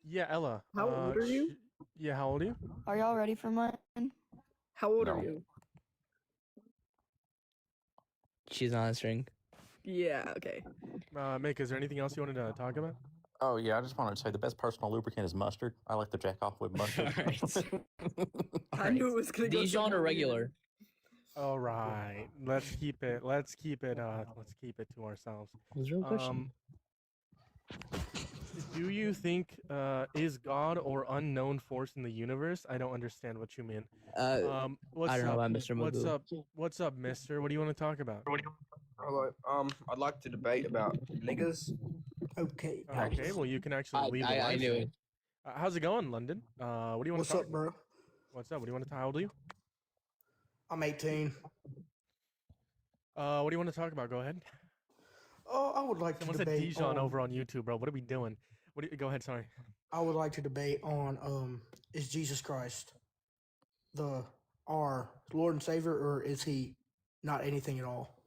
Yeah, Ella. How old are you? Yeah, how old are you? Are y'all ready for mine? How old No. are you? She's not answering. Yeah. Okay. Mick, is there anything else you wanted to talk about? Oh yeah, I just wanted to say the best personal lubricant is mustard. I like to jack off with mustard. I knew it was gonna go. Dijon somewhere or weird. regular? All right, let's keep it to ourselves. What's your question? Do you think is God or unknown force in the universe? I don't understand what you mean. What's I don't know up? about Mr. What's Magoo. up? What's up, Mister? What do you want to talk about? Hello. I'd like to debate about niggers. Okay. Okay, well you can actually leave. the I live knew stream. it. How's it going, London? What do you want What's to talk? up, bro? What's up? What do you want to talk? How old are you? I'm 18. What do you want to talk about? Go ahead. Oh, I would like Someone to said debate. Dijon over on YouTube, bro. What are we doing? Go ahead. Sorry. I would like to debate on is Jesus Christ our Lord and Savior, or is he not anything at all?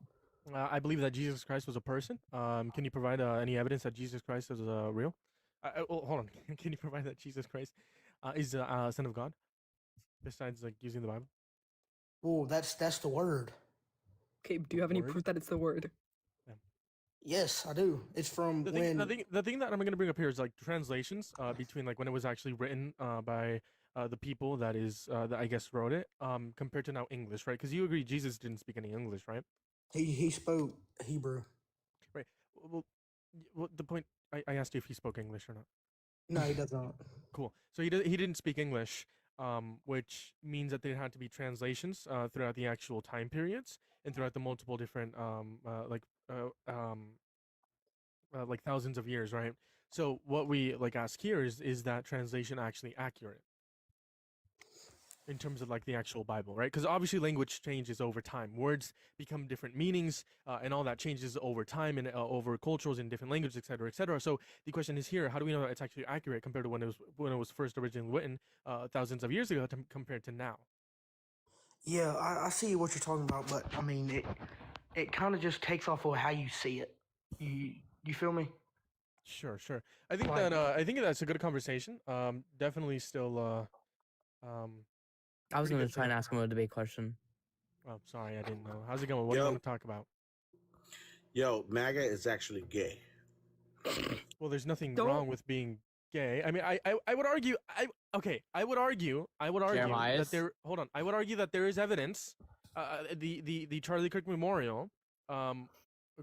I believe that Jesus Christ was a person. Can you provide any evidence that Jesus Christ is real? Hold on. Can you provide that Jesus Christ is a son of God? Besides like using the Bible. Oh, that's the word. Okay, do you have any Word? proof that it's the word? Yes, I do. It's from The when thing that I'm gonna bring up here is like translations between like when it was actually written by the people that I guess wrote it compared to now English, right? Because you agree Jesus didn't speak any English, right? he spoke Hebrew. Right. Well, the point I asked you if he spoke English or not. No, he doesn't. Cool. So he didn't speak English, which means that there had to be translations throughout the actual time periods and throughout the multiple different like thousands of years, right? So what we like ask here is that translation actually accurate in terms of like the actual Bible, right? Because obviously language changes over time. Words become different meanings, and all that changes over time and over cultures in different languages, etc., etc. So the question is here: how do we know that it's actually accurate compared to when it was first originally written thousands of years ago compared to now? Yeah, I see what you're talking about, but I mean it kind of just takes off of how you see it. You feel me? Sure. I think Like- I think that's a good conversation. Definitely still I was pretty going good to try and for- ask him a debate question. Oh, sorry, I didn't know. How's it going? What do you Yo. want to talk about? Yo, MAGA is actually gay. Well, there's nothing Don't- wrong with being gay. I mean, I would argue. I would argue that Jeremiah's? there. Hold on. I would argue that there is evidence. The Charlie Kirk Memorial,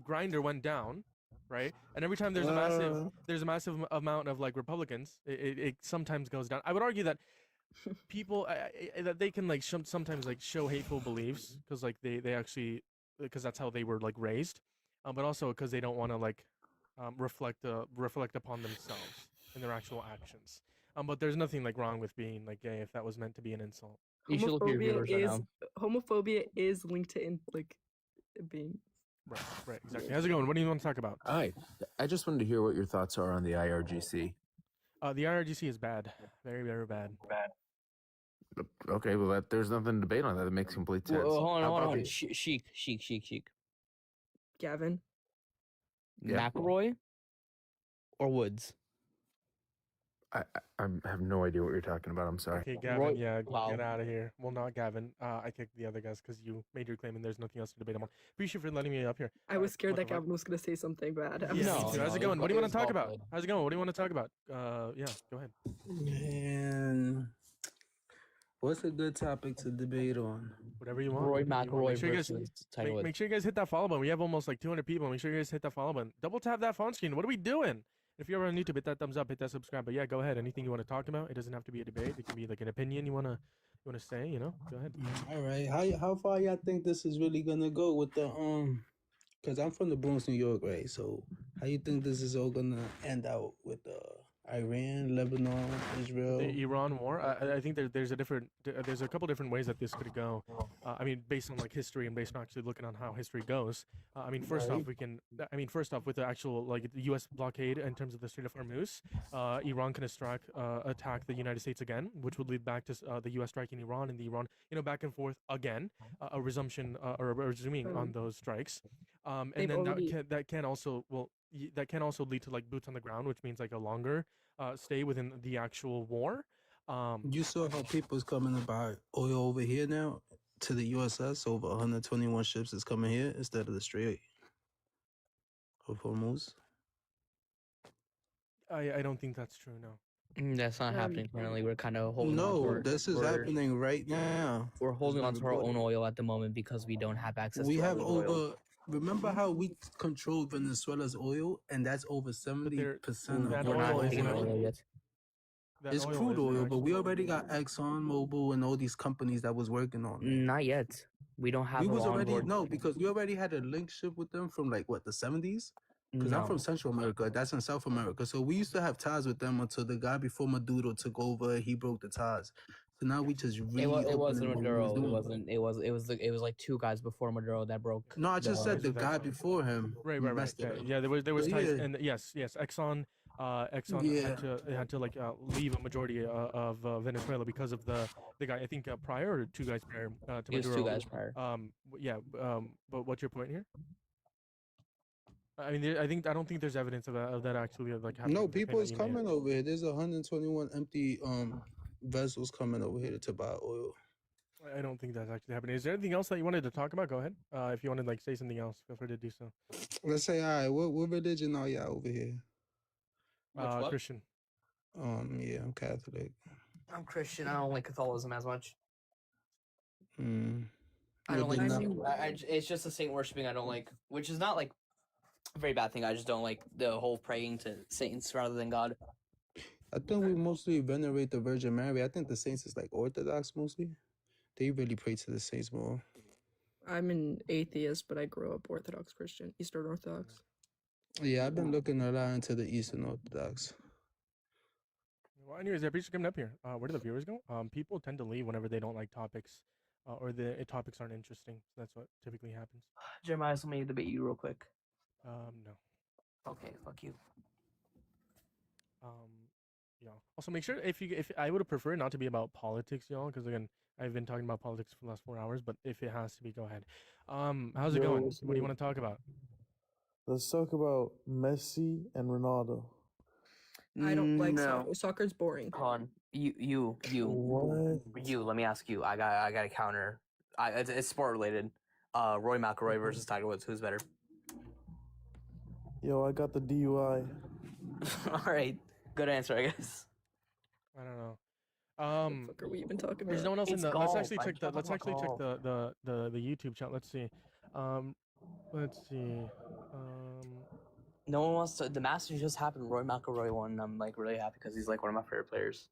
grinder went down, right? And every time there's a massive amount of like Republicans, it sometimes goes down. I would argue that people that they can like sometimes like show hateful beliefs because like they actually because that's how they were like raised, but also because they don't want to like reflect upon themselves and their actual actions. But there's nothing like wrong with being like gay if that was meant to be an insult. You should look at your viewers right now. Homophobia is linked to being. Right, exactly. How's it going? What do you want to talk about? Hi, I just wanted to hear what your thoughts are on the IRGC. The IRGC is bad, very, very bad. Okay, well, there's nothing to debate on that. That makes complete sense. Well, hold How on. about the- Sheik. Gavin. Yeah. McElroy or Woods? I have no idea what you're talking about. I'm sorry. Okay, Gavin, Roy- yeah, wow. get out of here. Well, not Gavin. I kicked the other guys because you made your claim and there's nothing else to debate on. Appreciate you for letting me up here. I was scared what that the fuck? Gavin was gonna say something bad. Yeah, No, me too. How's it no, going? What do you want to it's talk about? all good. How's it going? What do you want to talk about? Yeah, go ahead. And what's a good topic to debate on? Whatever you want. Roy whatever you want. McElroy Make sure you guys- versus Tiger Woods. Make sure you guys hit that follow button. We have almost like 200 people. Make sure you guys hit that follow button. Double tap that phone screen. What are we doing? If you're on YouTube, hit that thumbs up, hit that subscribe. But yeah, go ahead. Anything you want to talk about? It doesn't have to be a debate. It can be like an opinion you wanna say. You know, go ahead. All right, how far y'all think this is really gonna go with the Because I'm from the Bronx, New York, right? So how you think this is all gonna end out with Iran, Lebanon, Israel? The Iran war. I think there's a couple different ways that this could go. I mean, based on like history and based on actually looking on how history goes. I mean, first off, with the actual like the U.S. blockade in terms of the Strait of Hormuz, Iran can attack the United States again, which would lead back to the U.S. striking Iran and the Iran, back and forth again, a resumption or a resuming on those strikes. And They've then already- that can also lead to like boots on the ground, which means like a longer stay within the actual war. You saw how people's coming to buy oil over here now to the USS. Over 121 ships is coming here instead of the Strait of Hormuz. I don't think that's true. No. That's not happening currently. We're kind of holding on to No, our- this is we're- happening right now. We're holding It's on been to our own reported. oil at the moment because we don't have access We to have our own oil. over. Remember how we control Venezuela's oil, and that's over 70% that of We're our not oil. taking our oil yet. That It's oil crude isn't oil, but we actually- already got Exxon Mobil and all these companies that was working on it. Not yet. We don't have We our was own already board. no, because we already had a link ship with them from like what the 70s. Because I'm No. from Central America, that's in South America. So we used to have ties with them until the guy before Maduro took over. He broke the ties. So now we just It reopening wasn't what we Maduro. was It doing. wasn't. It was like two guys before Maduro that broke. No, I just said the that- guy before him. Right. messed it Okay. up. Yeah, there was But ties, yeah. and yes, Exxon Yeah. had to like leave a majority of Venezuela because of the guy. I think prior or two guys prior to It was Maduro. two guys prior. But what's your point here? I mean, I don't think there's evidence of that actually like happening. No, with the people claim is that you made. coming over here. There's 121 empty vessels coming over here to buy oil. I don't think that's actually happening. Is there anything else that you wanted to talk about? Go ahead. If you want to like say something else, feel free to do so. Let's say, all right, what religion are y'all over here? What? Christian. Yeah, I'm Catholic. I'm Christian. I don't like Catholicism as much. Mm. I don't What like. did not- It's just the saint worshiping. I don't like, which is not like a very bad thing. I just don't like the whole praying to saints rather than God. I think we mostly venerate the Virgin Mary. I think the saints is like Orthodox mostly. They really pray to the saints more. I'm an atheist, but I grew up Orthodox Christian, Eastern Orthodox. Yeah, I've been looking a lot into the Eastern Orthodox. Well, anyways, I appreciate you coming up here. Where do the viewers go? People tend to leave whenever they don't like topics, or the topics aren't interesting. That's what typically happens. Jeremiah, let me debate you real quick. No. Okay, fuck you. Yeah. Also, make sure if I would prefer it not to be about politics, y'all, because again, I've been talking about politics for the last 4 hours. But if it has to be, go ahead. How's it Yo, going? what's What do you good? want to talk about? Let's talk about Messi and Ronaldo. I don't like No. soccer. Soccer's boring. Con, you. What? You. Let me ask you. I got a counter. It's sport related. Roy McIlroy versus Tiger Woods. Who's better? Yo, I got the DUI. All right. Good answer, I guess. I don't know. What are we even talking There's about? no one else in It's the. Let's golf. actually I'm check the. talking Let's about actually check golf. the YouTube chat. Let's see. Let's see. No one wants to. The Masters just happened. Roy McIlroy won. And I'm like really happy because he's like one of my favorite players.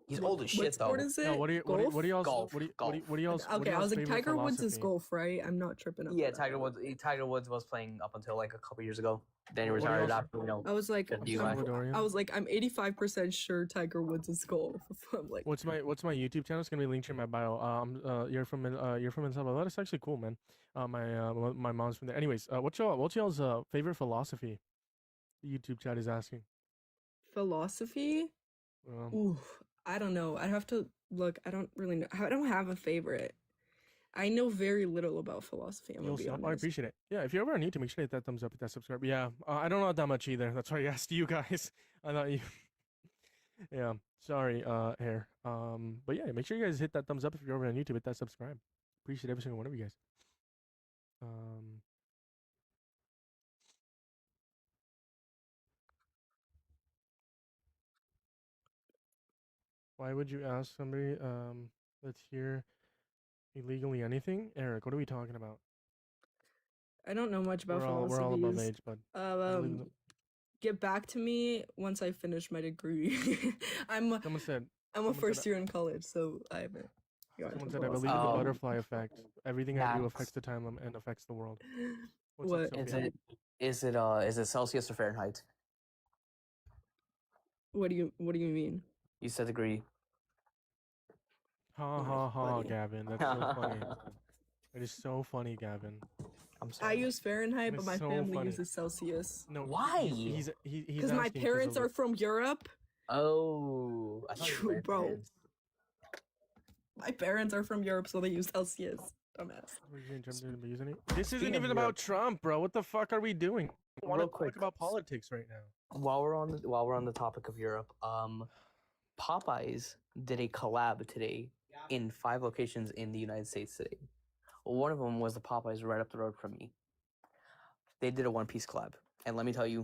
He's old as shit What sport though. is it? No, what do you Golf? what do y'all's Golf, what do you golf. what do y'all's what do Okay, I y'all's was like, favorite Tiger Woods is philosophy? golf, right? I'm not tripping up. Yeah, on that. Tiger Woods was playing up until like a couple years ago. Then he What do retired y'all's- after I was like, got DUI. Salvadorian? I was like, I'm 85% sure Tiger Woods is golf. I'm like, What's my YouTube channel? It's gonna be linked in my bio. You're from El Salvador. That's actually cool, man. My mom's from there. Anyways, what's y'all's favorite philosophy? The YouTube chat is asking. philosophy? Ooh, I don't know. I'd have to look. I don't really know. I don't have a favorite. I know very little about philosophy. I'm gonna be I honest. appreciate it. Yeah, if you're ever on YouTube, make sure to hit that thumbs up, hit that subscribe. Yeah, I don't know that much either. That's why I asked you guys. I thought you. Yeah, sorry, hair. But yeah, make sure you guys hit that thumbs up if you're over on YouTube. Hit that subscribe. Appreciate every single one of you guys. Why would you ask somebody that's here illegally anything? Eric, what are we talking about? I don't know much about We're philosophy. all above age, bud. Get back to me once I finish my degree. Someone said. I'm a first year in college, so I haven't. Someone said, I believe in the butterfly effect. Everything I do affects the time and affects the world. What's up, What? Sophia? Is it Celsius or Fahrenheit? What do you mean? You said degree. Ha ha ha, Gavin. That's so funny. It is so funny, Gavin. I'm I use Fahrenheit, but It's my so family funny. uses Celsius. No, Why? He's Because my asking parents of are from Europe. Oh, I thought you were Bro. parents. My parents are from Europe, so they use Celsius. Dumbass. This isn't Speaking even of about Europe- Trump, bro. What the fuck are we doing? I want to Real talk quick. about politics right now. While we're on the topic of Europe, Popeyes did a collab today in 5 locations in the United States today. One of them was the Popeyes right up the road from me. They did a one-piece collab, and let me tell you,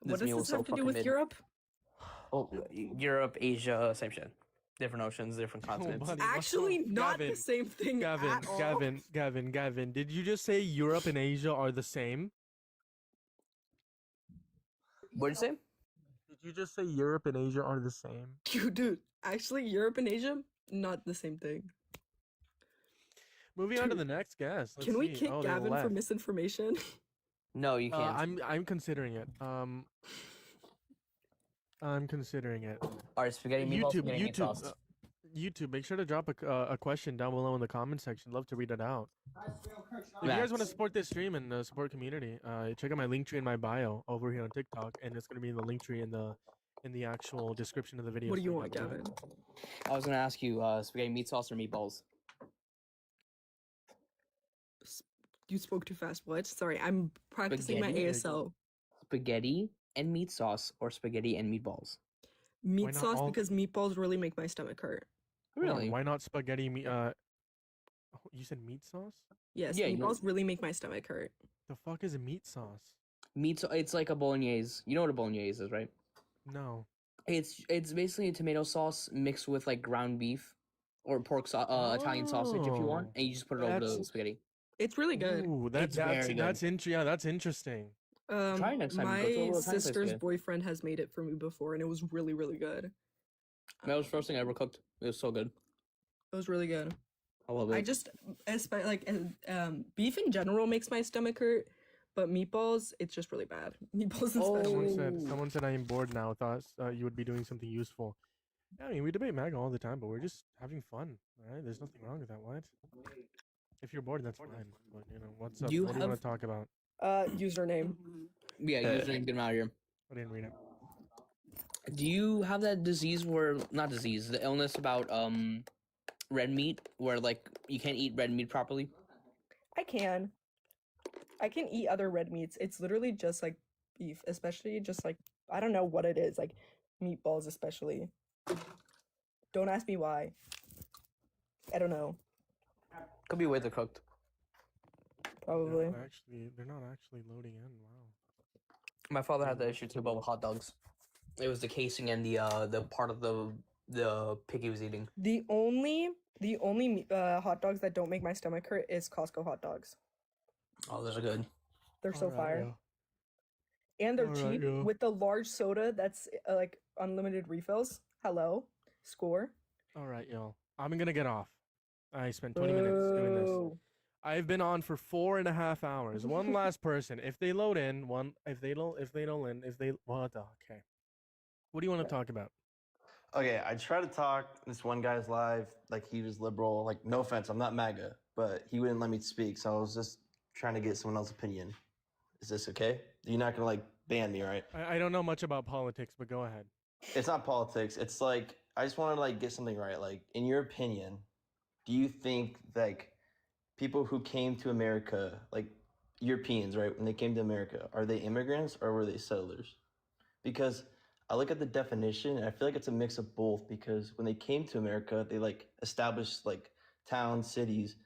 What this does meal this was so have to do fucking with mid. Europe? Oh, Europe, Asia, same shit. Different oceans, different continents. buddy, what's Actually, wrong? not Gavin, the same thing Gavin, at all. Gavin. Did you just say Europe and Asia are the same? What did you say? Did you just say Europe and Asia are the same? Dude, actually, Europe and Asia, not the same thing. Moving on to the next guest. Let's Can we see. kick Oh, they Gavin for left. misinformation? No, you can't. I'm considering it. I'm considering it. All right, spaghetti meatballs, spaghetti meat YouTube, sauce. YouTube. Make sure to drop a question down below in the comment section. Love to read it out. If you guys want to Max. support this stream and support community, check out my link tree in my bio over here on TikTok, and it's gonna be in the link tree in the actual description of the video. What do you so want, can do it. Gavin? I was gonna ask you, spaghetti meat sauce or meatballs? You spoke too fast. What? Sorry, I'm practicing my Spaghetti? ASL. Spaghetti and meat sauce, or spaghetti and meatballs? Meat not sauce all- because meatballs really make my stomach hurt. Hold on, Really? why not spaghetti meat? You said meat sauce? Yes, Yeah, you know- meatballs really make my stomach hurt. The fuck is a meat sauce? It's like a bolognese. You know what a bolognese is, right? No. It's basically a tomato sauce mixed with like ground beef or pork Italian sausage if you want, Oh, and you just put it over the that's- spaghetti. It's really good. Ooh, It's very good. that's interesting. Try it next time you go to a My little Italian place sister's again. boyfriend has made it for me before, and it was really, really good. That was the first thing I ever cooked. It was so good. It was really good. I love it. I just, beef in general makes my stomach hurt, but meatballs, it's just really bad. Meatballs especially. Someone said I am bored now. Thought you would be doing something useful. Yeah, I mean, we debate MAGA all the time, but we're just having fun, right? There's nothing wrong with that. What? If you're bored, that's fine. But you know, what's up? Do you What do you want have- to talk about? Username. Yeah, username, get him out of here. I didn't read it. Do you have that disease where not disease, the illness about red meat where like you can't eat red meat properly? I can eat other red meats. It's literally just like beef, especially just like, I don't know what it is, like meatballs especially. Don't ask me why. I don't know. Could be way they're cooked. Probably. They're not actually loading in. Wow. My father had that issue too, but with hot dogs. It was the casing and the part of the pig he was eating. The only hot dogs that don't make my stomach hurt is Costco hot dogs. Oh, those are good. They're so Alright, fire. yo. And they're Alright, cheap yo. with the large soda that's like unlimited refills. Hello. Score. All right, y'all. I'm gonna get off. I spent 20 minutes doing this. Boo. I've been on for 4.5 hours. One last person. If they load in, if they don't okay. What do you want to talk about? Okay, I tried to talk. This one guy's live, like he was liberal. Like, no offense, I'm not MAGA, but he wouldn't let me speak, so I was just trying to get someone else's opinion. Is this okay? You're not gonna like ban me, right? I don't know much about politics, but go ahead. It's not politics. It's like I just want to like get something right. Like, in your opinion, do you think like people who came to America, like Europeans, right, when they came to America, are they immigrants or were they settlers? Because I look at the definition and I feel like it's a mix of both, because when they came to America, they like established like towns, cities,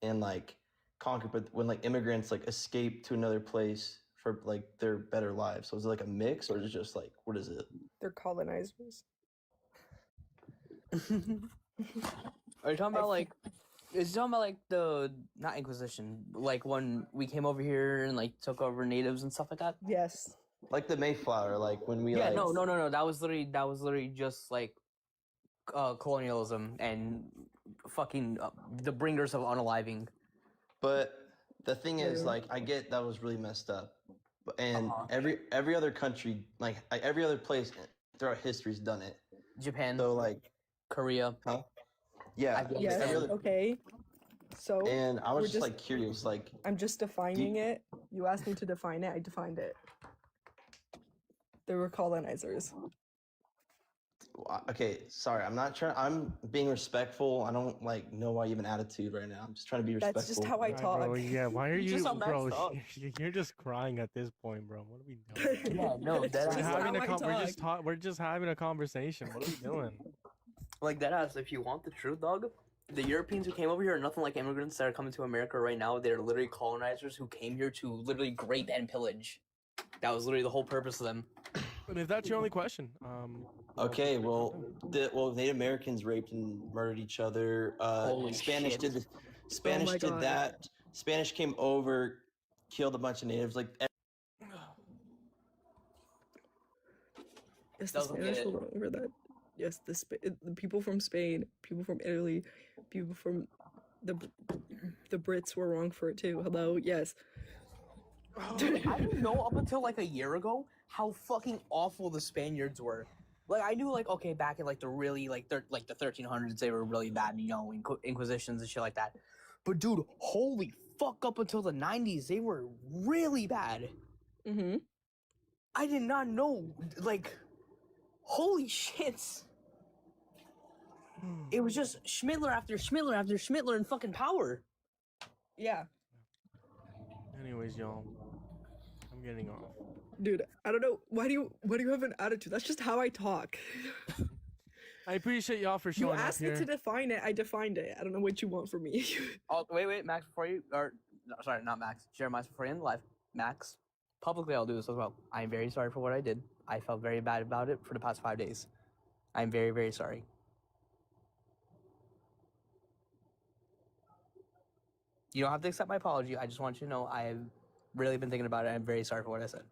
and like conquered. But when like immigrants like escape to another place for like their better lives, so is it like a mix or is it just like, what is it? They're colonizers. Are you talking about like? Is you talking about like the not Inquisition, like when we came over here and like took over natives and stuff like that? Yes. Like the Mayflower, like when we Yeah, like no. That was literally just like colonialism and fucking the bringers of unaliving. But the thing is, Yeah. like, I get that was really messed up, and every other country, like every other place throughout history's done it. Japan. So like Korea. Huh? Yeah. Yes. every other- Okay. So. And I we're was just like curious, like, I'm just defining it. You asked me to define it. I defined it. They were colonizers. okay, sorry, I'm not trying. I'm being respectful. I don't like know why you have an attitude right now. I'm just trying to be respectful. That's just how I Right, bro, talk. yeah, why are you, Just how bro? Max talks. You're just crying at this point, bro. What are we doing? Yeah, no, that we're is having how I talk. we're just having a conversation. What are we doing? Like that ass, if you want the truth, dog, the Europeans who came over here are nothing like immigrants that are coming to America right now. They're literally colonizers who came here to literally grape and pillage. That was literally the whole purpose of them. And if that's your only question, Okay, well, Native Americans raped and murdered each other. Holy Spanish shit. did the Spanish my did God. that. Spanish came over, killed a bunch of natives. Like, Yes, the Doesn't get Spanish it. were over that. Yes, the people from Spain, people from Italy, people from the Brits were wrong for it too. Hello, yes. Dude, I didn't know up until like a year ago how fucking awful the Spaniards were. Like I knew like okay back in like the really like the 1300s they were really bad, you know, inquisitions and shit like that. But dude, holy fuck, up until the 90s they were really bad. Mm-hmm. I did not know, like, holy shit. It was just Schmittler after Schmittler after Schmittler in fucking power. Yeah. Anyways, y'all, I'm getting off. Dude, I don't know. Why do you have an attitude? That's just how I talk. I appreciate y'all for You showing up asked me here. to define it. I defined it. I don't know what you want from me. Oh, wait, Max, before you, or no, sorry, not Max, Jeremiah, before you end the live, Max, publicly I'll do this as well. I am very sorry for what I did. I felt very bad about it for the past 5 days. I am very, very sorry. You don't have to accept my apology. I just want you to know I have really been thinking about it. I'm very sorry for what I said.